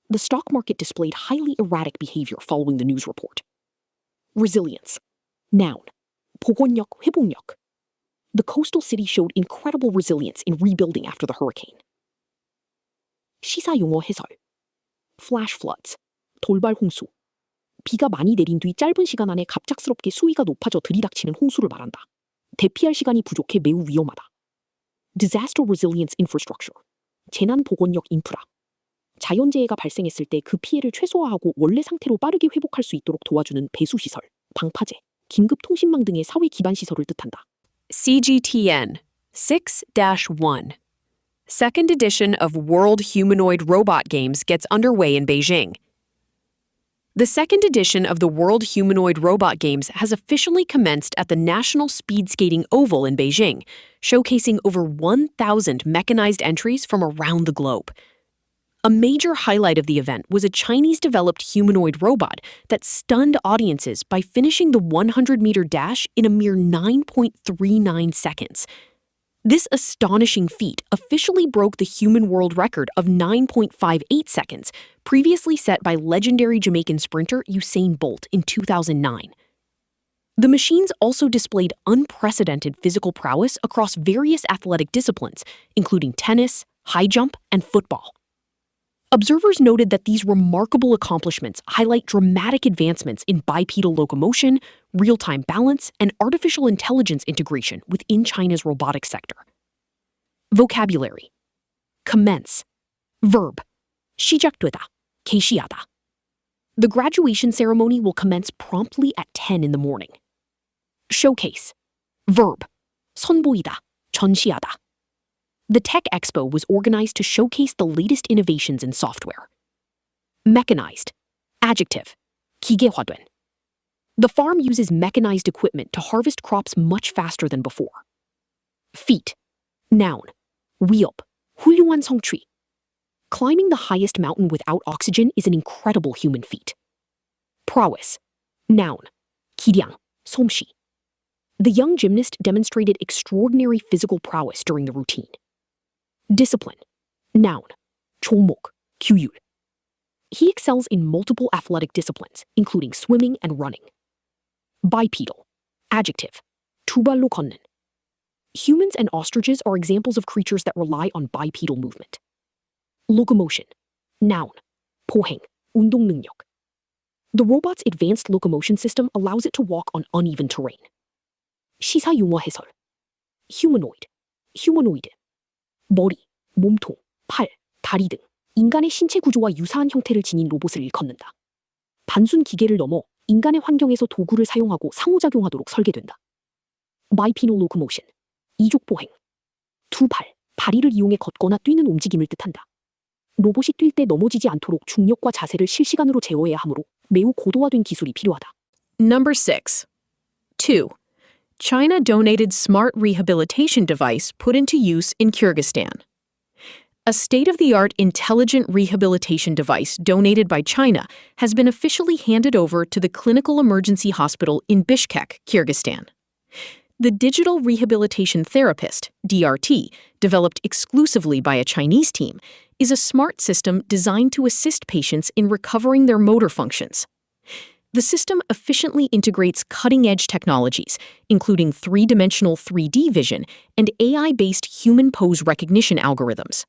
The stock market displayed highly erratic behavior following the news report. Resilience. Noun. 복원력, 회복력. The coastal city showed incredible resilience in rebuilding after the hurricane. 시사용어 해설. Flash floods. 돌발 홍수. 비가 많이 내린 뒤 짧은 시간 안에 갑작스럽게 수위가 높아져 들이닥치는 홍수를 말한다. 대피할 시간이 부족해 매우 위험하다. Disaster resilience infrastructure. 재난 복원력 인프라. 자연재해가 발생했을 때 그 피해를 최소화하고 원래 상태로 빠르게 회복할 수 있도록 도와주는 배수시설, 방파제, 긴급 통신망 등의 사회 기반 시설을 뜻한다. CGTN 6-1. Second edition of World Humanoid Robot Games gets underway in Beijing. The second edition of the World Humanoid Robot Games has officially commenced at the National Speed Skating Oval in Beijing, showcasing over 1,000 mechanized entries from around the globe. A major highlight of the event was a Chinese-developed humanoid robot that stunned audiences by finishing the 100-meter dash in a mere 9.39 seconds. This astonishing feat officially broke the human world record of 9.58 seconds, previously set by legendary Jamaican sprinter Usain Bolt in 2009. The machines also displayed unprecedented physical prowess across various athletic disciplines, including tennis, high jump, and football. Observers noted that these remarkable accomplishments highlight dramatic advancements in bipedal locomotion, real-time balance, and artificial intelligence integration within China's robotics sector. Vocabulary. Commence. Verb. 시작되다, 개시하다. The graduation ceremony will commence promptly at 10 in the morning. Showcase. Verb. 선보이다, 전시하다. The Tech Expo was organized to showcase the latest innovations in software. Mechanized. Adjective. 기계화된. The farm uses mechanized equipment to harvest crops much faster than before. Feat. Noun. 위협. 훌륭한 성취. Climbing the highest mountain without oxygen is an incredible human feat. Prowess. Noun. 기량. 솜씨. The young gymnast demonstrated extraordinary physical prowess during the routine. Discipline. Noun. 종목. 규율. He excels in multiple athletic disciplines, including swimming and running. Bipedal. Adjective. 두 발로 걷는. Humans and ostriches are examples of creatures that rely on bipedal movement. Locomotion. Noun. 포행. 운동 능력. The robot's advanced locomotion system allows it to walk on uneven terrain. 시사 용어 해설. Humanoid. humanoid. 머리, 몸통, 팔, 다리 등 인간의 신체 구조와 유사한 형태를 지닌 로봇을 일컫는다. 단순 기계를 넘어 인간의 환경에서 도구를 사용하고 상호작용하도록 설계된다. Bipedal locomotion. 이족 보행. 두 팔, 다리를 이용해 걷거나 뛰는 움직임을 뜻한다. 로봇이 뛸 때 넘어지지 않도록 중력과 자세를 실시간으로 제어해야 하므로 매우 고도화된 기술이 필요하다. Number 6. 2. China donated smart rehabilitation device put into use in Kyrgyzstan. A state-of-the-art intelligent rehabilitation device donated by China has been officially handed over to the Clinical Emergency Hospital in Bishkek, Kyrgyzstan. The Digital Rehabilitation Therapist, DRT, developed exclusively by a Chinese team, is a smart system designed to assist patients in recovering their motor functions. The system efficiently integrates cutting-edge technologies, including three-dimensional 3D vision and AI-based human pose recognition algorithms.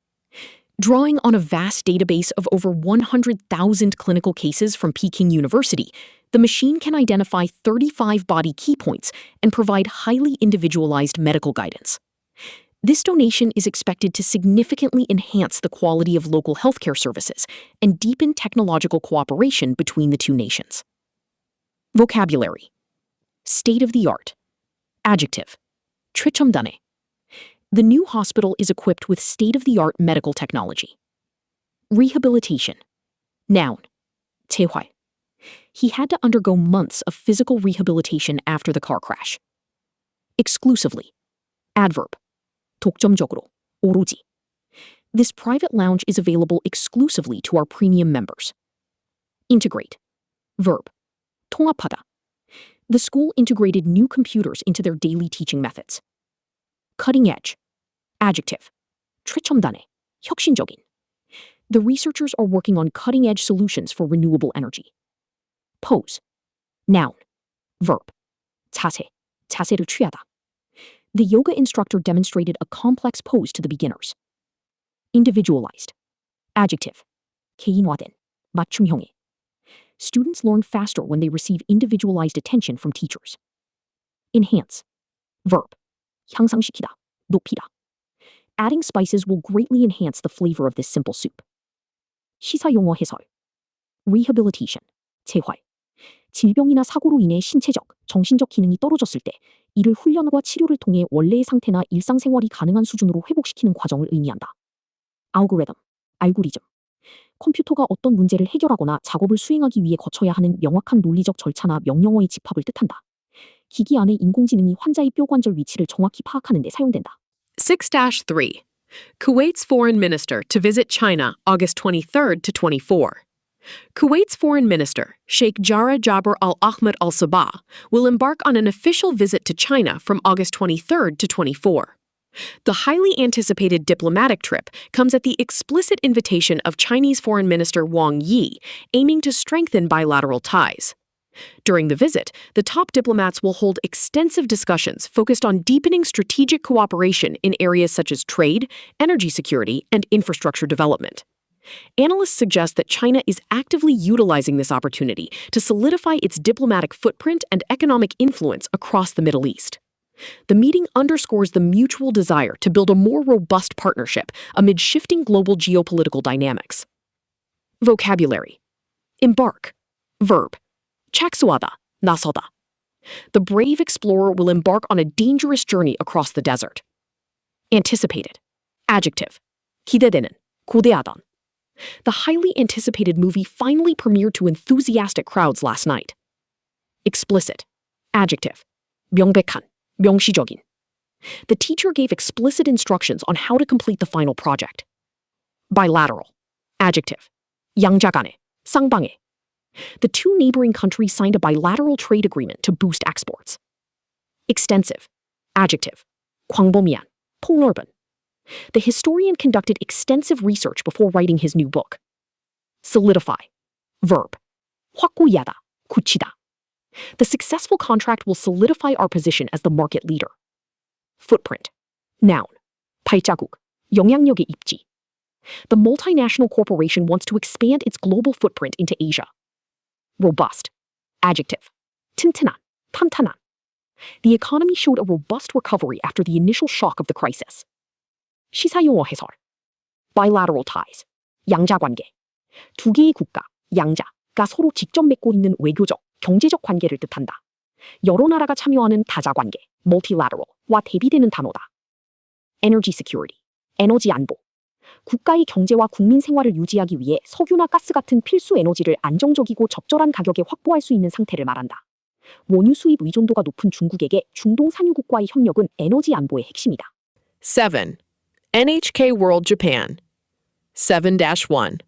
Drawing on a vast database of over 100,000 clinical cases from Peking University, the machine can identify 35 body key points and provide highly individualized medical guidance. This donation is expected to significantly enhance the quality of local healthcare services and deepen technological cooperation between the two nations. Vocabulary. State-of-the-art. Adjective. 최첨단의. The new hospital is equipped with state-of-the-art medical technology. Rehabilitation. Noun. 재활. He had to undergo months of physical rehabilitation after the car crash. Exclusively. Adverb. 독점적으로, 오로지. This private lounge is available exclusively to our premium members. Integrate. Verb. 통합하다. The school integrated new computers into their daily teaching methods. Cutting edge. Adjective. 최첨단의, 혁신적인. The researchers are working on cutting-edge solutions for renewable energy. Pose. Noun. Verb. 자세, 자세를 취하다. The yoga instructor demonstrated a complex pose to the beginners. Individualized. Adjective. 개인화된, 맞춤형의. Students learn faster when they receive individualized attention from teachers. Enhance. Verb. 향상시키다, 높이다. Adding spices will greatly enhance the flavor of this simple soup. 시사 용어 해설. Rehabilitation. 재활. 질병이나 사고로 인해 신체적, 정신적 기능이 떨어졌을 때 이를 훈련과 치료를 통해 원래의 상태나 일상생활이 가능한 수준으로 회복시키는 과정을 의미한다. 알고리즘. 알고리즘. 컴퓨터가 어떤 문제를 해결하거나 작업을 수행하기 위해 거쳐야 하는 명확한 논리적 절차나 명령어의 집합을 뜻한다. 기기 안에 인공지능이 환자의 뼈관절 위치를 정확히 파악하는 데 사용된다. 6-3. Kuwait's foreign minister to visit China August 23rd to 24. Kuwait's foreign minister, Sheikh Jarrah Jabr al-Ahmed al-Sabah, will embark on an official visit to China from August 23rd to 24. The highly anticipated diplomatic trip comes at the explicit invitation of Chinese Foreign Minister Wang Yi, aiming to strengthen bilateral ties. During the visit, the top diplomats will hold extensive discussions focused on deepening strategic cooperation in areas such as trade, energy security, and infrastructure development. Analysts suggest that China is actively utilizing this opportunity to solidify its diplomatic footprint and economic influence across the Middle East. The meeting underscores the mutual desire to build a more robust partnership amid shifting global geopolitical dynamics. Vocabulary. Embark. Verb. 착수하다, 나서다. The brave explorer will embark on a dangerous journey across the desert. Anticipated. Adjective. 기대되는, 고대하던. The highly anticipated movie finally premiered to enthusiastic crowds last night. Explicit. Adjective. 명백한, 명시적인. The teacher gave explicit instructions on how to complete the final project. Bilateral. Adjective. 양자 간에, 쌍방에. The two neighboring countries signed a bilateral trade agreement to boost exports. Extensive. Adjective. 광범위한, 폭넓은. The historian conducted extensive research before writing his new book. Solidify. Verb. 확고히하다, 굳히다. The successful contract will solidify our position as the market leader. Footprint. Noun. 발자국, 영향력의 입지. The multinational corporation wants to expand its global footprint into Asia. Robust. Adjective. 튼튼한, 탄탄한. The economy showed a robust recovery after the initial shock of the crisis. 시사용어 해설. Bilateral ties. 양자 관계. 두 개의 국가, 양자가 서로 직접 맺고 있는 외교적, 경제적 관계를 뜻한다. 여러 나라가 참여하는 다자 관계, multilateral과 대비되는 단어다. Energy security. 에너지 안보. 국가의 경제와 국민 생활을 유지하기 위해 석유나 가스 같은 필수 에너지를 안정적이고 적절한 가격에 확보할 수 있는 상태를 말한다. 원유 수입 의존도가 높은 중국에게 중동 산유국과의 협력은 에너지 안보의 핵심이다. 7. NHK World Japan. 7-1.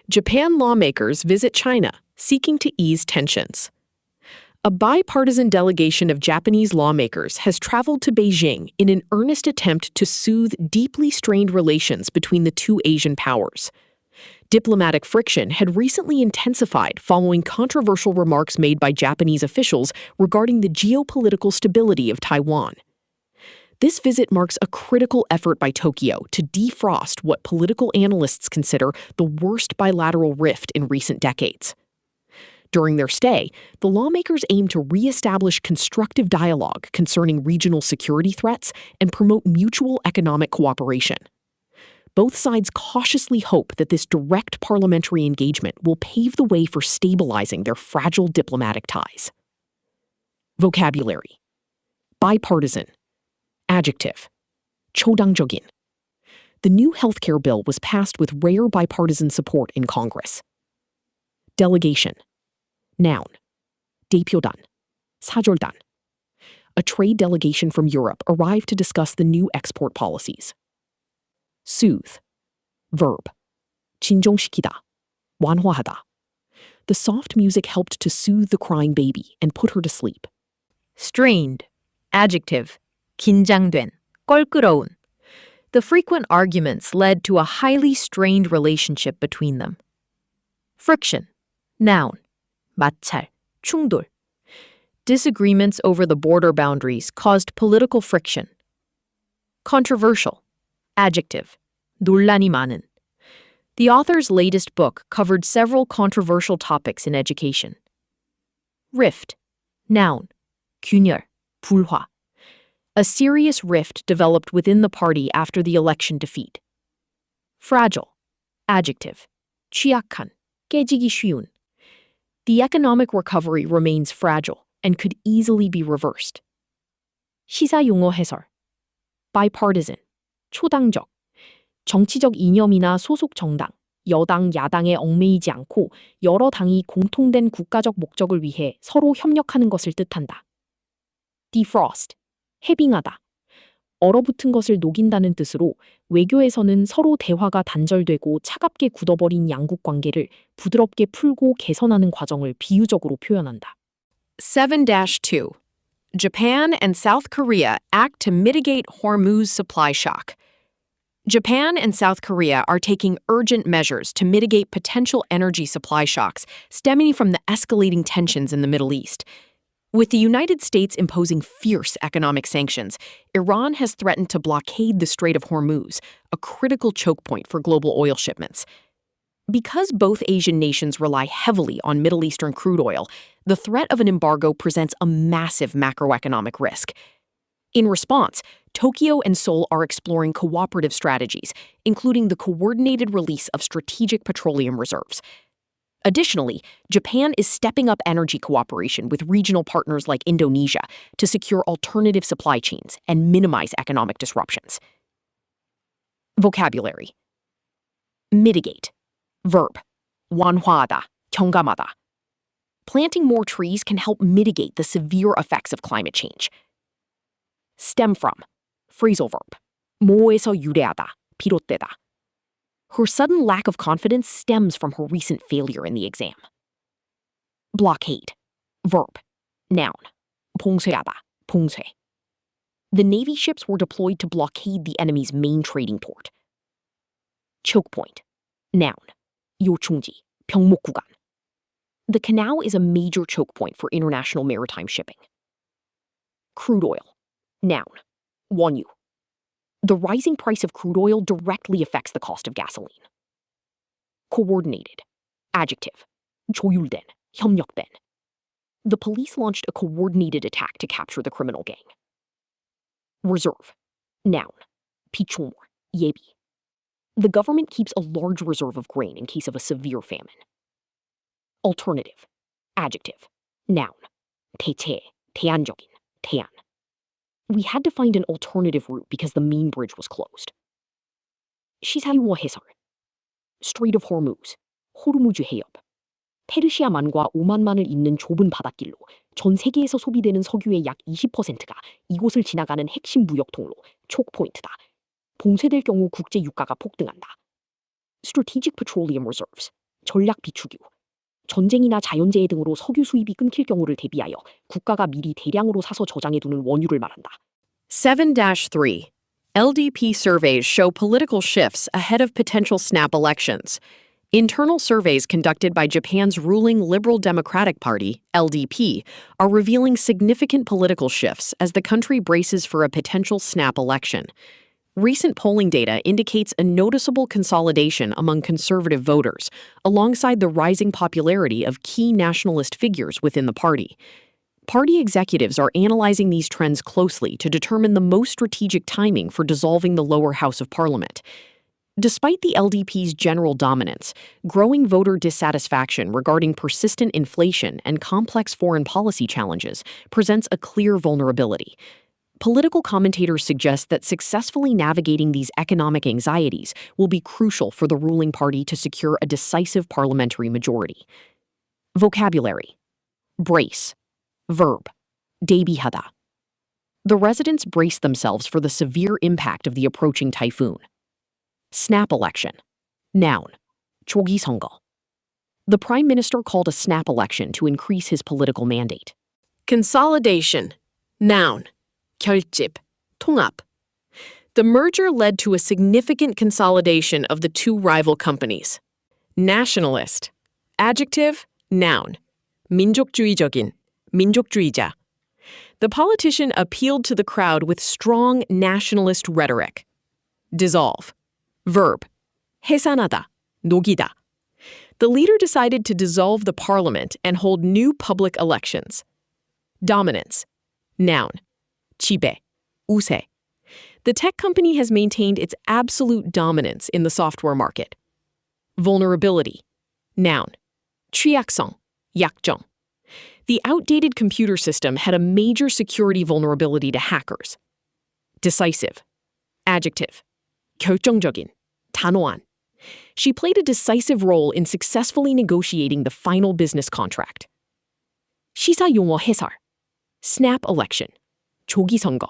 Japan lawmakers visit China, seeking to ease tensions. A bipartisan delegation of Japanese lawmakers has traveled to Beijing in an earnest attempt to soothe deeply strained relations between the two Asian powers. Diplomatic friction had recently intensified following controversial remarks made by Japanese officials regarding the geopolitical stability of Taiwan. This visit marks a critical effort by Tokyo to defrost what political analysts consider the worst bilateral rift in recent decades. During their stay, the lawmakers aim to re-establish constructive dialogue concerning regional security threats and promote mutual economic cooperation. Both sides cautiously hope that this direct parliamentary engagement will pave the way for stabilizing their fragile diplomatic ties. Vocabulary. Bipartisan. Adjective. 초당적인. The new healthcare bill was passed with rare bipartisan support in Congress. Delegation. Noun. 대표단. 사절단. A trade delegation from Europe arrived to discuss the new export policies. Soothe. Verb. 진정시키다. 완화하다. The soft music helped to soothe the crying baby and put her to sleep. Strained. Adjective. 긴장된, 껄끄러운. The frequent arguments led to a highly strained relationship between them. Friction. Noun. 마찰, 충돌. Disagreements over the border boundaries caused political friction. Controversial. Adjective. 논란이 많은. The author's latest book covered several controversial topics in education. Rift. Noun. 균열, 불화. A serious rift developed within the party after the election defeat. Fragile. Adjective. 취약한, 깨지기 쉬운. The economic recovery remains fragile and could easily be reversed. 시사용어 해설. Bipartisan. 초당적. 정치적 이념이나 소속 정당, 여당, 야당에 얽매이지 않고 여러 당이 공통된 국가적 목적을 위해 서로 협력하는 것을 뜻한다. Defrost. 해빙하다. 얼어붙은 것을 녹인다는 뜻으로 외교에서는 서로 대화가 단절되고 차갑게 굳어버린 양국 관계를 부드럽게 풀고 개선하는 과정을 비유적으로 표현한다. 7-2. Japan and South Korea act to mitigate Hormuz supply shock. Japan and South Korea are taking urgent measures to mitigate potential energy supply shocks stemming from the escalating tensions in the Middle East. With the United States imposing fierce economic sanctions, Iran has threatened to blockade the Strait of Hormuz, a critical choke point for global oil shipments. Because both Asian nations rely heavily on Middle Eastern crude oil, the threat of an embargo presents a massive macroeconomic risk. In response, Tokyo and Seoul are exploring cooperative strategies, including the coordinated release of strategic petroleum reserves. Additionally, Japan is stepping up energy cooperation with regional partners like Indonesia to secure alternative supply chains and minimize economic disruptions. Vocabulary. Mitigate. Verb. 완화하다, 경감하다. Planting more trees can help mitigate the severe effects of climate change. Stem from. Phrasal verb. 모에서 유래하다, 비롯되다. Her sudden lack of confidence stems from her recent failure in the exam. Blockade. Verb. Noun. 봉쇄하다, 봉쇄. The Navy ships were deployed to blockade the enemy's main trading port. Choke point. Noun. 요충지, 병목 구간. The canal is a major choke point for international maritime shipping. Crude oil. Noun. 원유. The rising price of crude oil directly affects the cost of gasoline. Coordinated. Adjective. 조율된, 협력된. The police launched a coordinated attack to capture the criminal gang. Reserve. Noun. 피초물, 예비. The government keeps a large reserve of grain in case of a severe famine. Alternative. Adjective. Noun. 대체, 대안적인, 대안. We had to find an alternative route because the main bridge was closed. 시사유어 해설. Strait of Hormuz, 호르무즈 해협. 페르시아만과 오만만을 잇는 좁은 바닷길로 전 세계에서 소비되는 석유의 약 20%가 이곳을 지나가는 핵심 무역 통로, 촉포인트다. 봉쇄될 경우 국제 유가가 폭등한다. Strategic Petroleum Reserves, 전략 비축유. 전쟁이나 자연재해 등으로 석유 수입이 끊길 경우를 대비하여 국가가 미리 대량으로 사서 저장해두는 원유를 말한다. 7-3. LDP surveys show political shifts ahead of potential snap elections. Internal surveys conducted by Japan's ruling Liberal Democratic Party, LDP, are revealing significant political shifts as the country braces for a potential snap election. Recent polling data indicates a noticeable consolidation among conservative voters, alongside the rising popularity of key nationalist figures within the party. Party executives are analyzing these trends closely to determine the most strategic timing for dissolving the lower house of parliament. Despite the LDP's general dominance, growing voter dissatisfaction regarding persistent inflation and complex foreign policy challenges presents a clear vulnerability. Political commentators suggest that successfully navigating these economic anxieties will be crucial for the ruling party to secure a decisive parliamentary majority. Vocabulary. Brace. Verb. 대비하다. The residents brace themselves for the severe impact of the approaching typhoon. Snap election. Noun. 조기 선거. The Prime Minister called a snap election to increase his political mandate. Consolidation. Noun. 결집, 통합. The merger led to a significant consolidation of the two rival companies. Nationalist. Adjective, noun. 민족주의적인, 민족주의자. The politician appealed to the crowd with strong nationalist rhetoric. Dissolve. Verb. 해산하다, 녹이다. The leader decided to dissolve the parliament and hold new public elections. Dominance. Noun. 지배, 우세. The tech company has maintained its absolute dominance in the software market. Vulnerability. Noun. 취약성, 약점. The outdated computer system had a major security vulnerability to hackers. Decisive. Adjective. 결정적인, 단호한. She played a decisive role in successfully negotiating the final business contract. 시사용어 해설. Snap election. 조기 선거.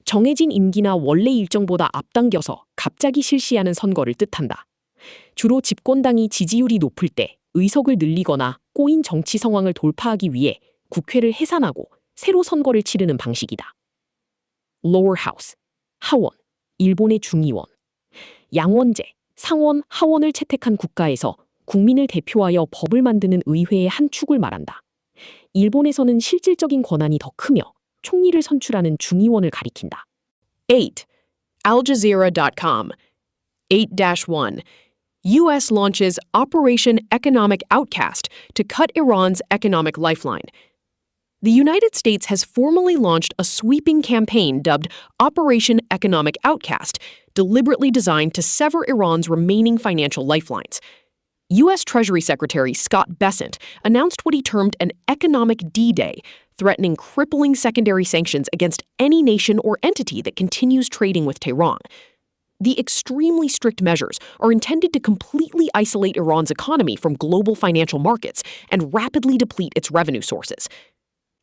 정해진 임기나 원래 일정보다 앞당겨서 갑자기 실시하는 선거를 뜻한다. 주로 집권당이 지지율이 높을 때 의석을 늘리거나 꼬인 정치 상황을 돌파하기 위해 국회를 해산하고 새로 선거를 치르는 방식이다. lower house, 하원, 일본의 중의원. 양원제, 상원, 하원을 채택한 국가에서 국민을 대표하여 법을 만드는 의회의 한 축을 말한다. 일본에서는 실질적인 권한이 더 크며 총리를 선출하는 중의원을 가리킨다. 8. AlJazeera.com. 8-1. U.S. launches Operation Economic Outcast to cut Iran's economic lifeline. The United States has formally launched a sweeping campaign dubbed Operation Economic Outcast, deliberately designed to sever Iran's remaining financial lifelines. U.S. Treasury Secretary Scott Bessent announced what he termed an economic D-Day, threatening crippling secondary sanctions against any nation or entity that continues trading with Tehran. The extremely strict measures are intended to completely isolate Iran's economy from global financial markets and rapidly deplete its revenue sources.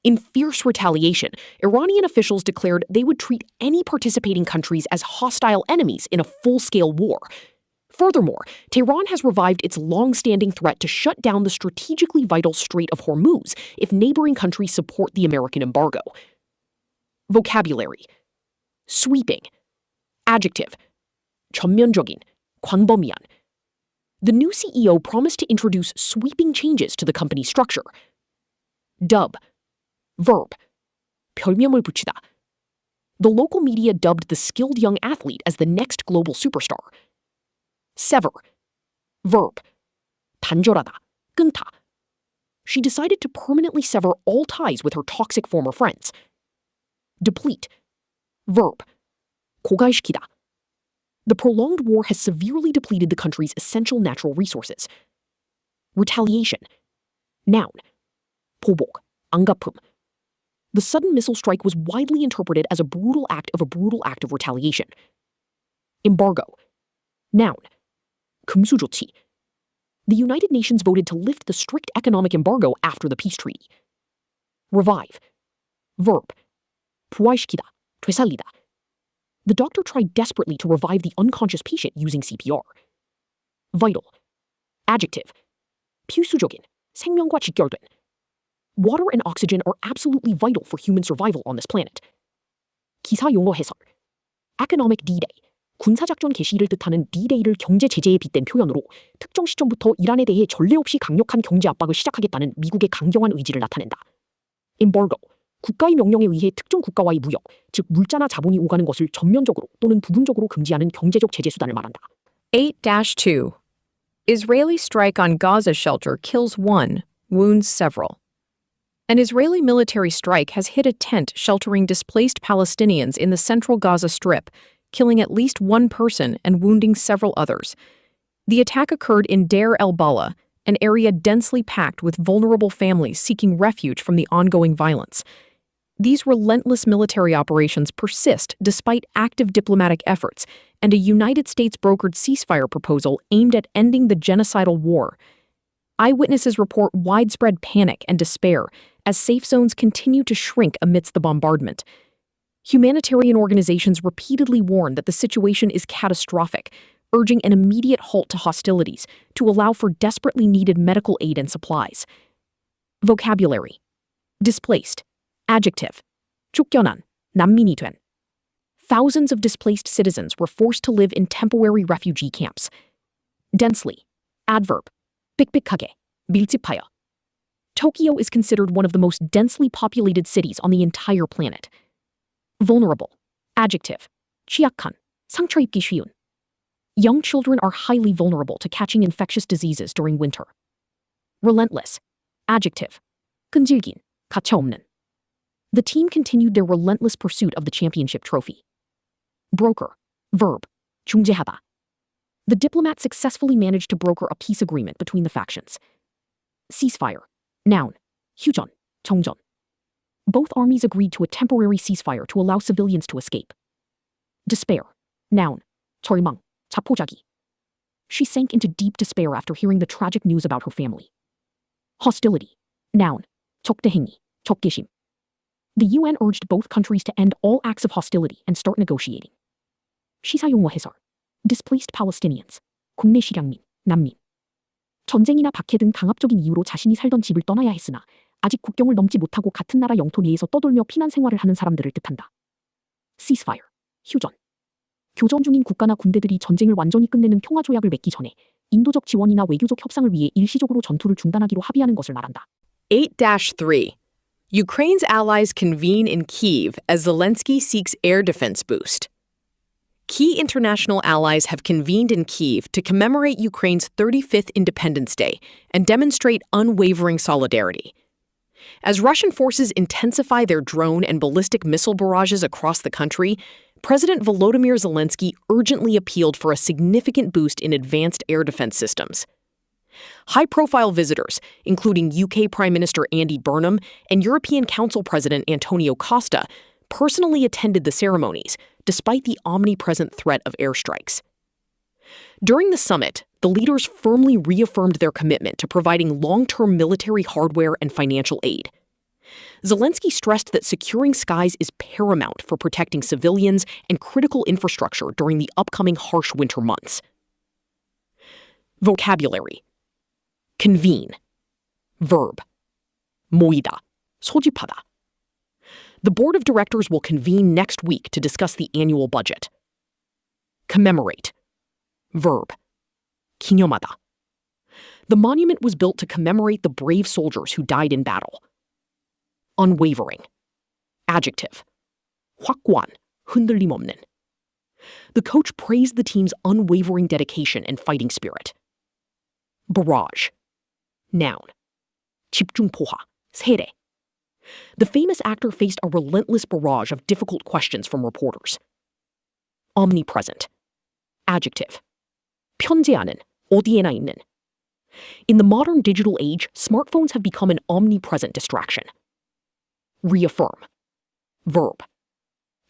In fierce retaliation, Iranian officials declared they would treat any participating countries as hostile enemies in a full-scale war. Furthermore, Tehran has revived its long-standing threat to shut down the strategically vital Strait of Hormuz if neighboring countries support the American embargo. Vocabulary: sweeping, adjective, 전면적인, 광범위한. The new CEO promised to introduce sweeping changes to the company's structure. Dub, verb, 별명을 붙이다. The local media dubbed the skilled young athlete as the next global superstar. Sever, verb, 단절하다, 끊다. She decided to permanently sever all ties with her toxic former friends. Deplete, verb, 고갈시키다. The prolonged war has severely depleted the country's essential natural resources. Retaliation, noun, 보복, 안갚음. The sudden missile strike was widely interpreted as a brutal act of retaliation. Embargo, noun, 금수조치. The United Nations voted to lift the strict economic embargo after the peace treaty. Revive, verb, 부활시키다, 되살리다. The doctor tried desperately to revive the unconscious patient using CPR. Vital, adjective, 필수적인, 생명과 직결된. Water and oxygen are absolutely vital for human survival on this planet. 기사 용어 해설. Economic D-Day, 군사작전 개시를 뜻하는 D-Day를 경제 제재에 빗댄 표현으로 특정 시점부터 이란에 대해 전례 없이 강력한 경제 압박을 시작하겠다는 미국의 강경한 의지를 나타낸다. Embargo, 국가의 명령에 의해 특정 국가와의 무역, 즉 물자나 자본이 오가는 것을 전면적으로 또는 부분적으로 금지하는 경제적 제재 수단을 말한다. 8-2. Israeli strike on Gaza shelter kills one, wounds several. An Israeli military strike has hit a tent sheltering displaced Palestinians in the central Gaza Strip, killing at least one person and wounding several others. The attack occurred in Deir el-Balah, an area densely packed with vulnerable families seeking refuge from the ongoing violence. These relentless military operations persist despite active diplomatic efforts and a United States-brokered ceasefire proposal aimed at ending the genocidal war. Eyewitnesses report widespread panic and despair as safe zones continue to shrink amidst the bombardment. Humanitarian organizations repeatedly warn that the situation is catastrophic, urging an immediate halt to hostilities to allow for desperately needed medical aid and supplies. Vocabulary: displaced, adjective, 쫓겨난, 난민이 된. Thousands of displaced citizens were forced to live in temporary refugee camps. Densely, adverb, 빽빽하게, 밀집하여. Tokyo is considered one of the most densely populated cities on the entire planet. Vulnerable, adjective, 취약한, 상처 입기 쉬운. Young children are highly vulnerable to catching infectious diseases during winter. Relentless, adjective, 끈질긴, 가차없는. The team continued their relentless pursuit of the championship trophy. Broker, verb, 중재하다. The diplomat successfully managed to broker a peace agreement between the factions. Ceasefire, noun, 휴전, 정전. Both armies agreed to a temporary ceasefire to allow civilians to escape. Despair, noun, 절망, 자포자기. She sank into deep despair after hearing the tragic news about her family. Hostility, noun, 적대행위, 적개심. The UN urged both countries to end all acts of hostility and start negotiating. 시사용어 해설. Displaced Palestinians, 국내 실향민, 난민. 전쟁이나 박해 등 강압적인 이유로 자신이 살던 집을 떠나야 했으나 아직 국경을 넘지 못하고 같은 나라 영토 내에서 떠돌며 피난 생활을 하는 사람들을 뜻한다. ceasefire, 휴전. 교전 중인 국가나 군대들이 전쟁을 완전히 끝내는 평화조약을 맺기 전에 인도적 지원이나 외교적 협상을 위해 일시적으로 전투를 중단하기로 합의하는 것을 말한다. 8-3. Ukraine's allies convene in Kyiv as Zelensky seeks air defense boost. Key international allies have convened in Kyiv to commemorate Ukraine's 35th Independence Day and demonstrate unwavering solidarity. As Russian forces intensify their drone and ballistic missile barrages across the country, President Volodymyr Zelensky urgently appealed for a significant boost in advanced air defense systems. High-profile visitors, including UK Prime Minister Andy Burnham and European Council President Antonio Costa, personally attended the ceremonies, despite the omnipresent threat of airstrikes. During the summit, the leaders firmly reaffirmed their commitment to providing long-term military hardware and financial aid. Zelensky stressed that securing skies is paramount for protecting civilians and critical infrastructure during the upcoming harsh winter months. Vocabulary. Convene. Verb. 모이다. 소집하다. The board of directors will convene next week to discuss the annual budget. Commemorate. Verb. 기념하다. The monument was built to commemorate the brave soldiers who died in battle. Unwavering. Adjective. 확고한, 흔들림 없는. The coach praised the team's unwavering dedication and fighting spirit. Barrage. Noun. 집중포화, 세례. The famous actor faced a relentless barrage of difficult questions from reporters. Omnipresent. Adjective. 편재하는, 어디에나 있는. In the modern digital age, smartphones have become an omnipresent distraction. Reaffirm. Verb.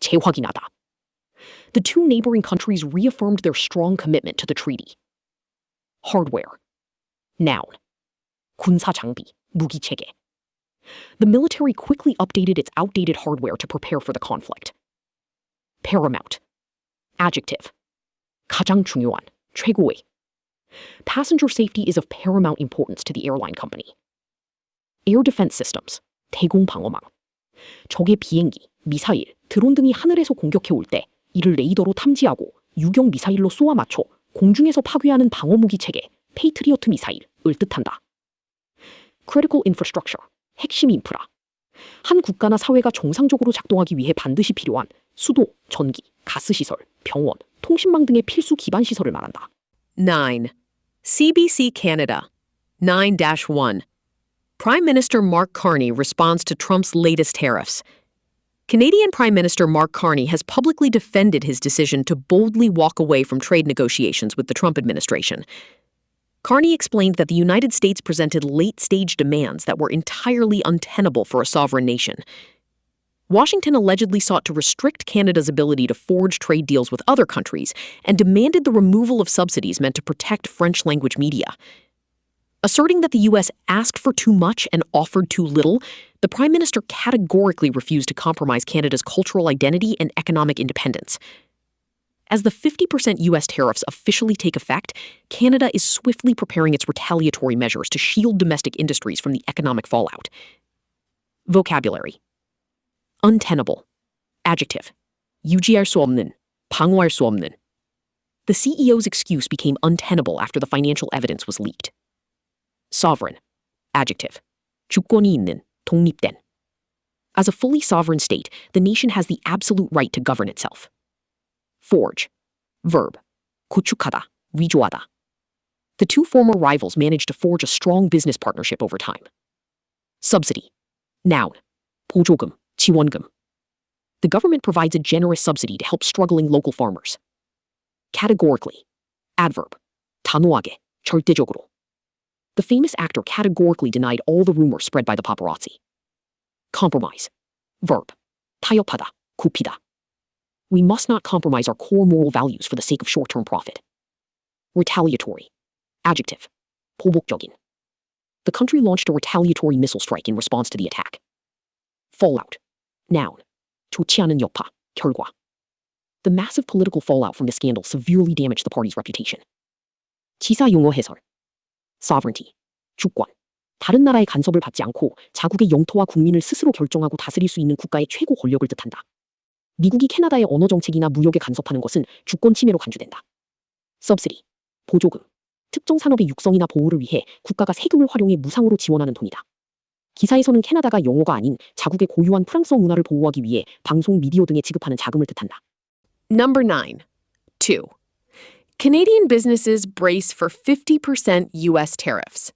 재확인하다. The two neighboring countries reaffirmed their strong commitment to the treaty. Hardware. Noun. 군사 장비, 무기 체계. The military quickly updated its outdated hardware to prepare for the conflict. Paramount. Adjective. 가장 중요한, 최고의. Passenger safety is of paramount importance to the airline company. Air defense systems, 대공 방어망. 적의 비행기, 미사일, 드론 등이 하늘에서 공격해 올 때 이를 레이더로 탐지하고 유경 미사일로 쏘아 맞춰 공중에서 파괴하는 방어무기 체계, 페이트리어트 미사일을 뜻한다. Critical infrastructure, 핵심 인프라. 한 국가나 사회가 정상적으로 작동하기 위해 반드시 필요한 수도, 전기, 가스시설, 병원, 통신망 등의 필수 기반 시설을 말한다. 9. CBC Canada. 9-1. Prime Minister Mark Carney responds to Trump's latest tariffs. Canadian Prime Minister Mark Carney has publicly defended his decision to boldly walk away from trade negotiations with the Trump administration. Carney explained that the United States presented late-stage demands that were entirely untenable for a sovereign nation. Washington allegedly sought to restrict Canada's ability to forge trade deals with other countries and demanded the removal of subsidies meant to protect French-language media. Asserting that the U.S. asked for too much and offered too little, the Prime Minister categorically refused to compromise Canada's cultural identity and economic independence. As the 50% U.S. tariffs officially take effect, Canada is swiftly preparing its retaliatory measures to shield domestic industries from the economic fallout. Vocabulary. Untenable. Adjective. 유지할 수 없는, 방어할 수 없는. The CEO's excuse became untenable after the financial evidence was leaked. Sovereign. Adjective. 주권이 있는, 독립된. As a fully sovereign state, the nation has the absolute right to govern itself. Forge. Verb. 구축하다, 위조하다. The two former rivals managed to forge a strong business partnership over time. Subsidy. Noun. 보조금, 지원금. The government provides a generous subsidy to help struggling local farmers. Categorically. Adverb. 단호하게, 절대적으로. The famous actor categorically denied all the rumors spread by the paparazzi. Compromise. Verb. 타협하다, 굽히다. We must not compromise our core moral values for the sake of short-term profit. Retaliatory. Adjective. 보복적인. The country launched a retaliatory missile strike in response to the attack. Fallout. Noun. 좋지 않은 여파, 결과. The massive political fallout from the scandal severely damaged the party's reputation. 지사 용어 해설. Sovereignty. 주권. 다른 나라의 간섭을 받지 않고 자국의 영토와 국민을 스스로 결정하고 다스릴 수 있는 국가의 최고 권력을 뜻한다. 미국이 캐나다의 언어 정책이나 무역에 간섭하는 것은 주권 침해로 간주된다. subsidy, 보조금, 특정 산업의 육성이나 보호를 위해 국가가 세금을 활용해 무상으로 지원하는 돈이다. 기사에서는 캐나다가 영어가 아닌 자국의 고유한 프랑스어 문화를 보호하기 위해 방송, 미디어 등에 지급하는 자금을 뜻한다. Number 9. 2. Canadian businesses brace for 50% U.S. tariffs.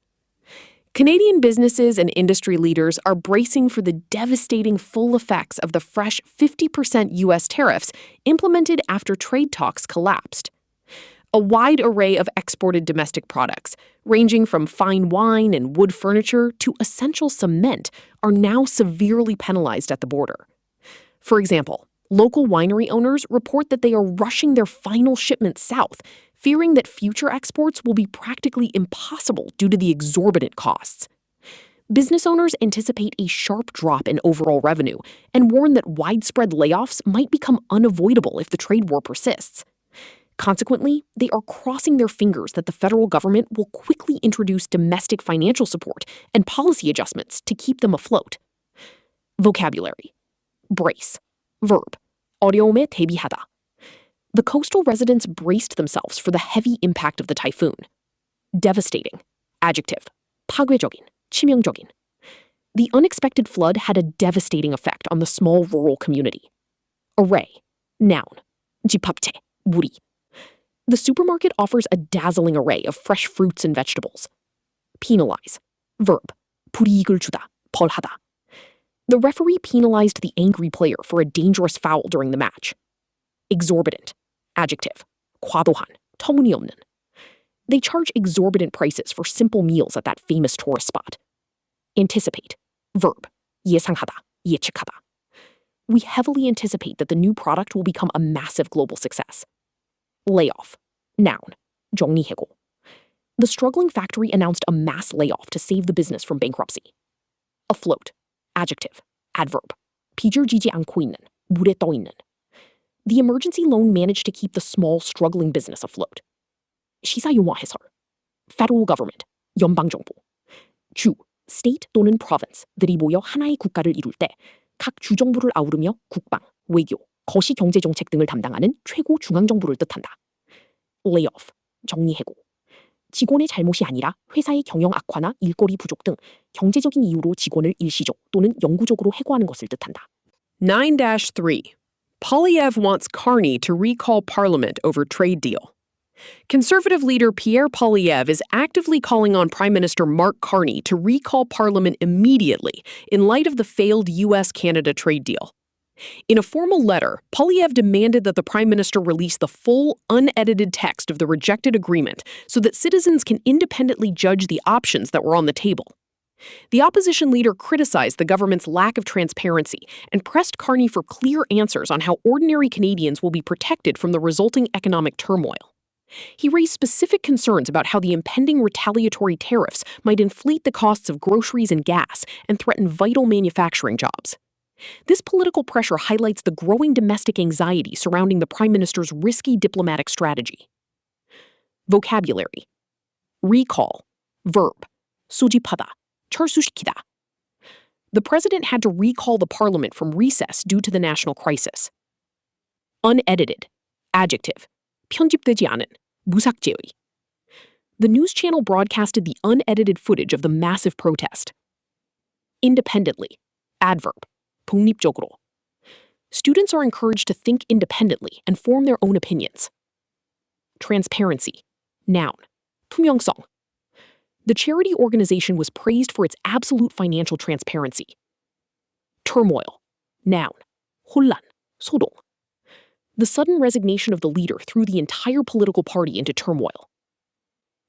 Canadian businesses and industry leaders are bracing for the devastating full effects of the fresh 50% U.S. tariffs implemented after trade talks collapsed. A wide array of exported domestic products, ranging from fine wine and wood furniture to essential cement, are now severely penalized at the border. For example, local winery owners report that they are rushing their final shipments south, fearing that future exports will be practically impossible due to the exorbitant costs. Business owners anticipate a sharp drop in overall revenue and warn that widespread layoffs might become unavoidable if the trade war persists. Consequently, they are crossing their fingers that the federal government will quickly introduce domestic financial support and policy adjustments to keep them afloat. Vocabulary. Brace. Verb. 어려움에 대비하다. The coastal residents braced themselves for the heavy impact of the typhoon. Devastating. Adjective. 파괴적인, 치명적인. The unexpected flood had a devastating effect on the small rural community. Array. Noun. 집합체. 무리. The supermarket offers a dazzling array of fresh fruits and vegetables. Penalize. Verb. 불이익을 주다, 벌하다. The referee penalized the angry player for a dangerous foul during the match. Exorbitant. Adjective. 과도한, 터무니없는. They charge exorbitant prices for simple meals at that famous tourist spot. Anticipate. Verb. 예상하다, 예측하다. We heavily anticipate that the new product will become a massive global success. Layoff. Noun. 정리해고. The struggling factory announced a mass layoff to save the business from bankruptcy. Afloat. Adjective. Adverb. 비줄지지 않고 있는, 물에 떠 있는. The emergency loan managed to keep the small, struggling business afloat. 시사용어 해설. Federal government. 연방정부. 주. State 또는 province들이 모여 하나의 국가를 이룰 때 각 주정부를 아우르며 국방, 외교, 거시 경제정책 등을 담당하는 최고 중앙정부를 뜻한다. Layoff, 정리해고. 직원의 잘못이 아니라 회사의 경영 악화나 일거리 부족 등 경제적인 이유로 직원을 일시적 또는 영구적으로 해고하는 것을 뜻한다. 9-3. Poilievre wants Carney to recall Parliament over trade deal. Conservative leader Pierre Poilievre is actively calling on Prime Minister Mark Carney to recall Parliament immediately in light of the failed U.S.-Canada trade deal. In a formal letter, Poilievre demanded that the Prime Minister release the full, unedited text of the rejected agreement so that citizens can independently judge the options that were on the table. The opposition leader criticized the government's lack of transparency and pressed Carney for clear answers on how ordinary Canadians will be protected from the resulting economic turmoil. He raised specific concerns about how the impending retaliatory tariffs might inflate the costs of groceries and gas and threaten vital manufacturing jobs. This political pressure highlights the growing domestic anxiety surrounding the Prime Minister's risky diplomatic strategy. Vocabulary. Recall. Verb. 수집하다. 철수시키다. The president had to recall the parliament from recess due to the national crisis. Unedited. Adjective. 편집되지 않은, 무삭제의. The news channel broadcasted the unedited footage of the massive protest. Independently. Adverb. 독립적으로. Students are encouraged to think independently and form their own opinions. Transparency. Noun. 투명성. The charity organization was praised for its absolute financial transparency. Turmoil. Noun. 혼란. 소동. The sudden resignation of the leader threw the entire political party into turmoil.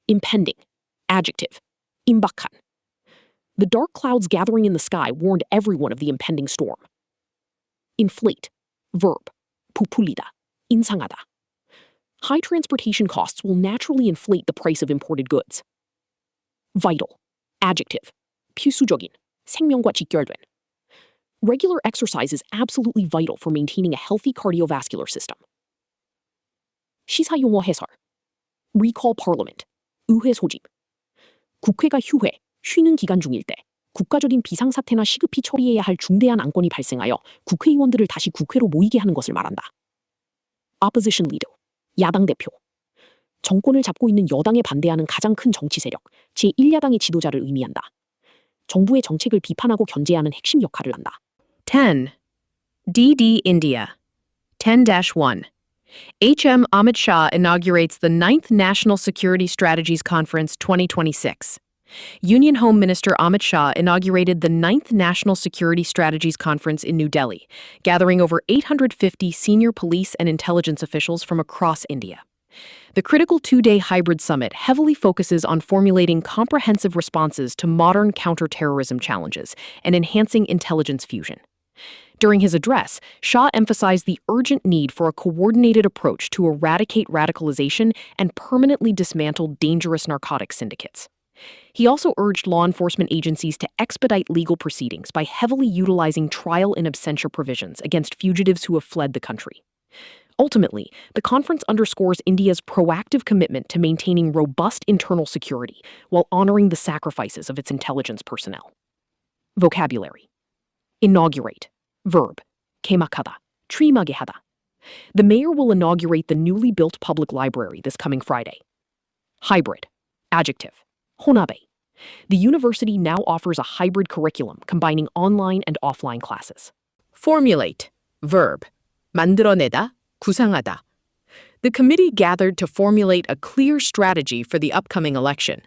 Impending. Adjective. 임박한. The dark clouds gathering in the sky warned everyone of the impending storm. Inflate. Verb. 부풀리다. 인상하다. High transportation costs will naturally inflate the price of imported goods. Vital. Adjective. 필수적인. 생명과 직결된. Regular exercise is absolutely vital for maintaining a healthy cardiovascular system. 시사용어 해설. Recall Parliament. 의회 소집. 국회가 휴회 쉬는 기간 중일 때 국가적인 비상사태나 시급히 처리해야 할 중대한 안건이 발생하여 국회의원들을 다시 국회로 모이게 하는 것을 말한다. Opposition leader, 야당 대표. 정권을 잡고 있는 여당에 반대하는 가장 큰 정치 세력, 제1야당의 지도자를 의미한다. 정부의 정책을 비판하고 견제하는 핵심 역할을 한다. 10. DD India. 10-1. HM Amit Shah inaugurates the 9th National Security Strategies Conference 2026. Union Home Minister Amit Shah inaugurated the 9th National Security Strategies Conference in New Delhi, gathering over 850 senior police and intelligence officials from across India. The critical two-day hybrid summit heavily focuses on formulating comprehensive responses to modern counterterrorism challenges and enhancing intelligence fusion. During his address, Shah emphasized the urgent need for a coordinated approach to eradicate radicalization and permanently dismantle dangerous narcotics syndicates. He also urged law enforcement agencies to expedite legal proceedings by heavily utilizing trial in absentia provisions against fugitives who have fled the country. Ultimately, the conference underscores India's proactive commitment to maintaining robust internal security while honoring the sacrifices of its intelligence personnel. Vocabulary. Inaugurate. Verb. 개막하다. 출입하게 하다. The mayor will inaugurate the newly built public library this coming Friday. Hybrid. Adjective. 혼합의. The university now offers a hybrid curriculum combining online and offline classes. Formulate. Verb. 만들어내다. 구상하다. The committee gathered to formulate a clear strategy for the upcoming election.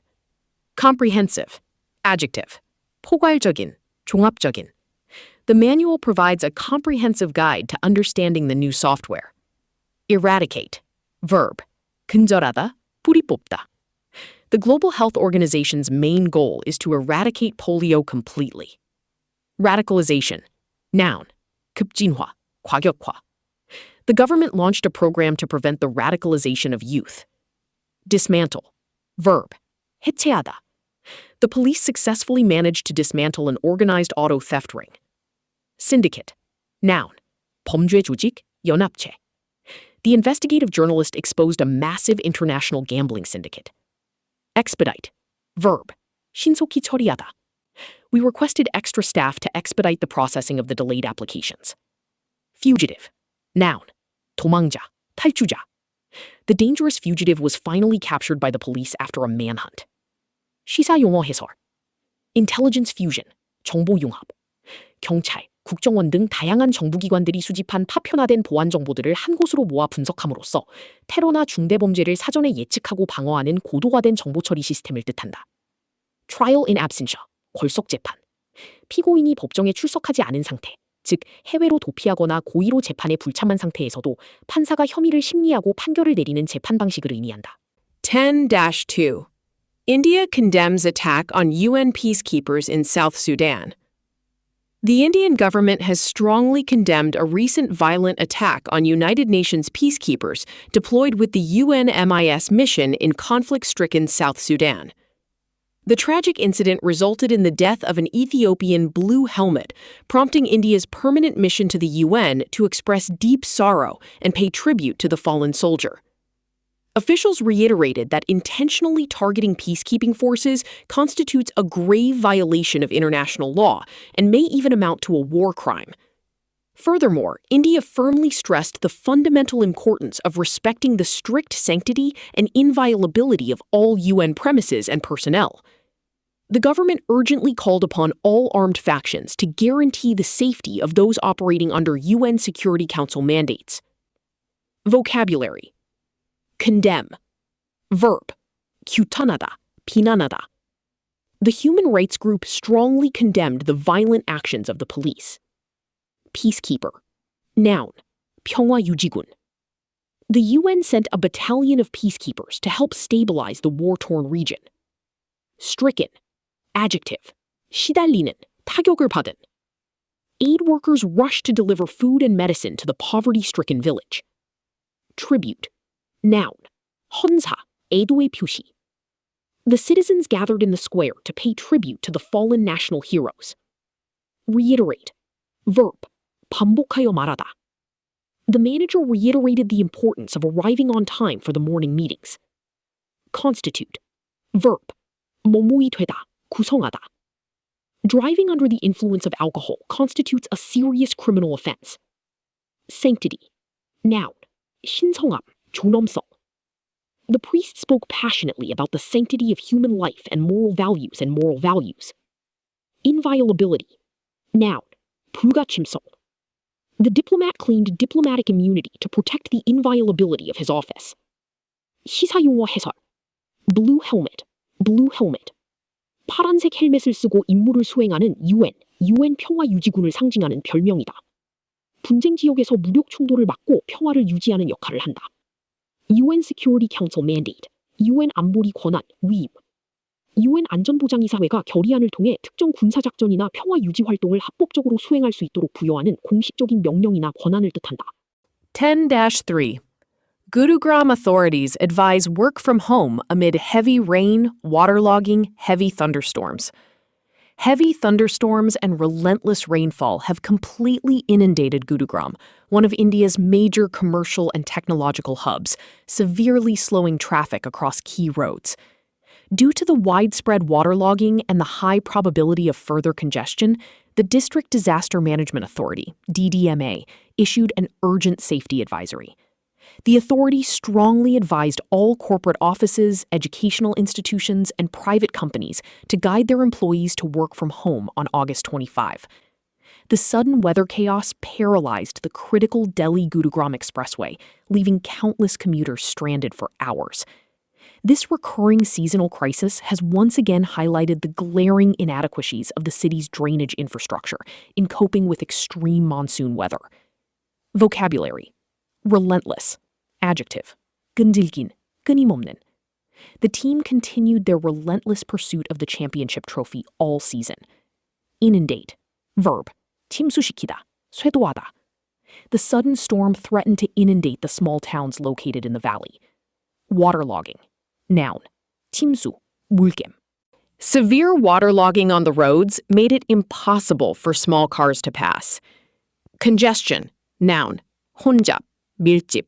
Comprehensive. Adjective. 포괄적인. 종합적인. The manual provides a comprehensive guide to understanding the new software. Eradicate. Verb. 근절하다. 뿌리 뽑다. The Global Health Organization's main goal is to eradicate polio completely. Radicalization. Noun. 급진화. 과격화. The government launched a program to prevent the radicalization of youth. Dismantle. Verb. 해체하다. The police successfully managed to dismantle an organized auto theft ring. Syndicate. Noun. 범죄 조직, 연합체. The investigative journalist exposed a massive international gambling syndicate. Expedite. Verb. 신속히 처리하다. We requested extra staff to expedite the processing of the delayed applications. Fugitive. Noun. 도망자, 탈주자. The dangerous fugitive was finally captured by the police after a manhunt. 시사용어 해설. Intelligence fusion, 정보융합. 경찰, 국정원 등 다양한 정부기관들이 수집한 파편화된 보안 정보들을 한 곳으로 모아 분석함으로써 테러나 중대범죄를 사전에 예측하고 방어하는 고도화된 정보처리 시스템을 뜻한다. Trial in absentia, 걸석 재판. 피고인이 법정에 출석하지 않은 상태, 즉 해외로 도피하거나 고의로 재판에 불참한 상태에서도 판사가 혐의를 심리하고 판결을 내리는 재판 방식을 의미한다. 10-2. India condemns attack on UN peacekeepers in South Sudan. The Indian government has strongly condemned a recent violent attack on United Nations peacekeepers deployed with the UNMIS mission in conflict-stricken South Sudan. The tragic incident resulted in the death of an Ethiopian blue helmet, prompting India's permanent mission to the UN to express deep sorrow and pay tribute to the fallen soldier. Officials reiterated that intentionally targeting peacekeeping forces constitutes a grave violation of international law and may even amount to a war crime. Furthermore, India firmly stressed the fundamental importance of respecting the strict sanctity and inviolability of all UN premises and personnel. The government urgently called upon all armed factions to guarantee the safety of those operating under UN Security Council mandates. Vocabulary. Condemn. Verb. 규탄하다, 비난하다. The human rights group strongly condemned the violent actions of the police. Peacekeeper. Noun. 평화유지군. The UN sent a battalion of peacekeepers to help stabilize the war-torn region. Stricken. Adjective. 시달리는, 타격을 받은. Aid workers rushed to deliver food and medicine to the poverty-stricken village. Tribute. Noun. 헌사, 애도의 표시. The citizens gathered in the square to pay tribute to the fallen national heroes. Reiterate. Verb. 반복하여 말하다. The manager reiterated the importance of arriving on time for the morning meetings. Constitute. Verb. 뭐뭐이 되다, 구성하다. Driving under the influence of alcohol constitutes a serious criminal offense. Sanctity. Noun. 신성함, 존엄성. The priest spoke passionately about the sanctity of human life and moral values. Inviolability. Noun. 불가침성. The diplomat claimed diplomatic immunity to protect the inviolability of his office. 시사용어 해설. Blue helmet. 파란색 헬멧을 쓰고 임무를 수행하는 UN 평화 유지군을 상징하는 별명이다. 분쟁 지역에서 무력 충돌을 막고 평화를 유지하는 역할을 한다. UN Security Council Mandate, UN 안보리 권한, 위임. UN 안전보장이사회가 결의안을 통해 특정 군사작전이나 평화 유지 활동을 합법적으로 수행할 수 있도록 부여하는 공식적인 명령이나 권한을 뜻한다. 10-3. Gurugram authorities advise work from home amid heavy rain, waterlogging, heavy thunderstorms. Heavy thunderstorms and relentless rainfall have completely inundated Gurugram, one of India's major commercial and technological hubs, severely slowing traffic across key roads. Due to the widespread waterlogging and the high probability of further congestion, the District Disaster Management Authority, DDMA, issued an urgent safety advisory. The authority strongly advised all corporate offices, educational institutions, and private companies to guide their employees to work from home on August 25. The sudden weather chaos paralyzed the critical Delhi-Gurugram expressway, leaving countless commuters stranded for hours. This recurring seasonal crisis has once again highlighted the glaring inadequacies of the city's drainage infrastructure in coping with extreme monsoon weather. Vocabulary. Relentless. Adjective. 끈질긴, 끊임없는. The team continued their relentless pursuit of the championship trophy all season. Inundate. Verb. 침수시키다, 쇄도하다. The sudden storm threatened to inundate the small towns located in the valley. Waterlogging. Noun. 침수, 물개. Severe waterlogging on the roads made it impossible for small cars to pass. Congestion. Noun. 혼잡, 밀집.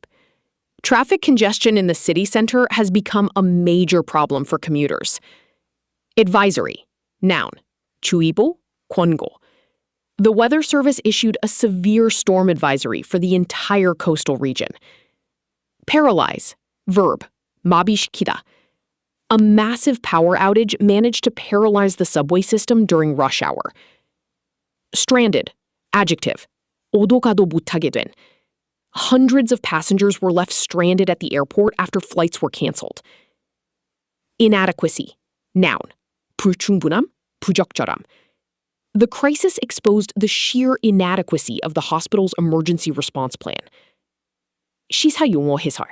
Traffic congestion in the city center has become a major problem for commuters. Advisory. Noun. 주의보, 권고. The Weather Service issued a severe storm advisory for the entire coastal region. Paralyze. Verb. 마비시키다. A massive power outage managed to paralyze the subway system during rush hour. Stranded. Adjective. 오도 가도 못하게 된. Hundreds of passengers were left stranded at the airport after flights were canceled. Inadequacy. Noun. 불충분함, 부적절함. The crisis exposed the sheer inadequacy of the hospital's emergency response plan. 시사용어 해설.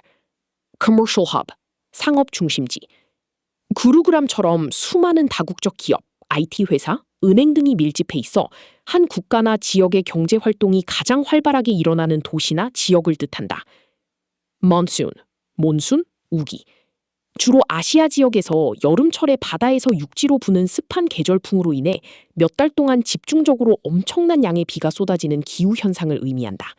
Commercial hub, 상업 중심지. 구루그람처럼 수많은 다국적 기업, IT 회사, 은행 등이 밀집해 있어 한 국가나 지역의 경제 활동이 가장 활발하게 일어나는 도시나 지역을 뜻한다. Monsoon, 몬순, 우기. 주로 아시아 지역에서 여름철에 바다에서 육지로 부는 습한 계절풍으로 인해 몇 달 동안 집중적으로 엄청난 양의 비가 쏟아지는 기후 현상을 의미한다.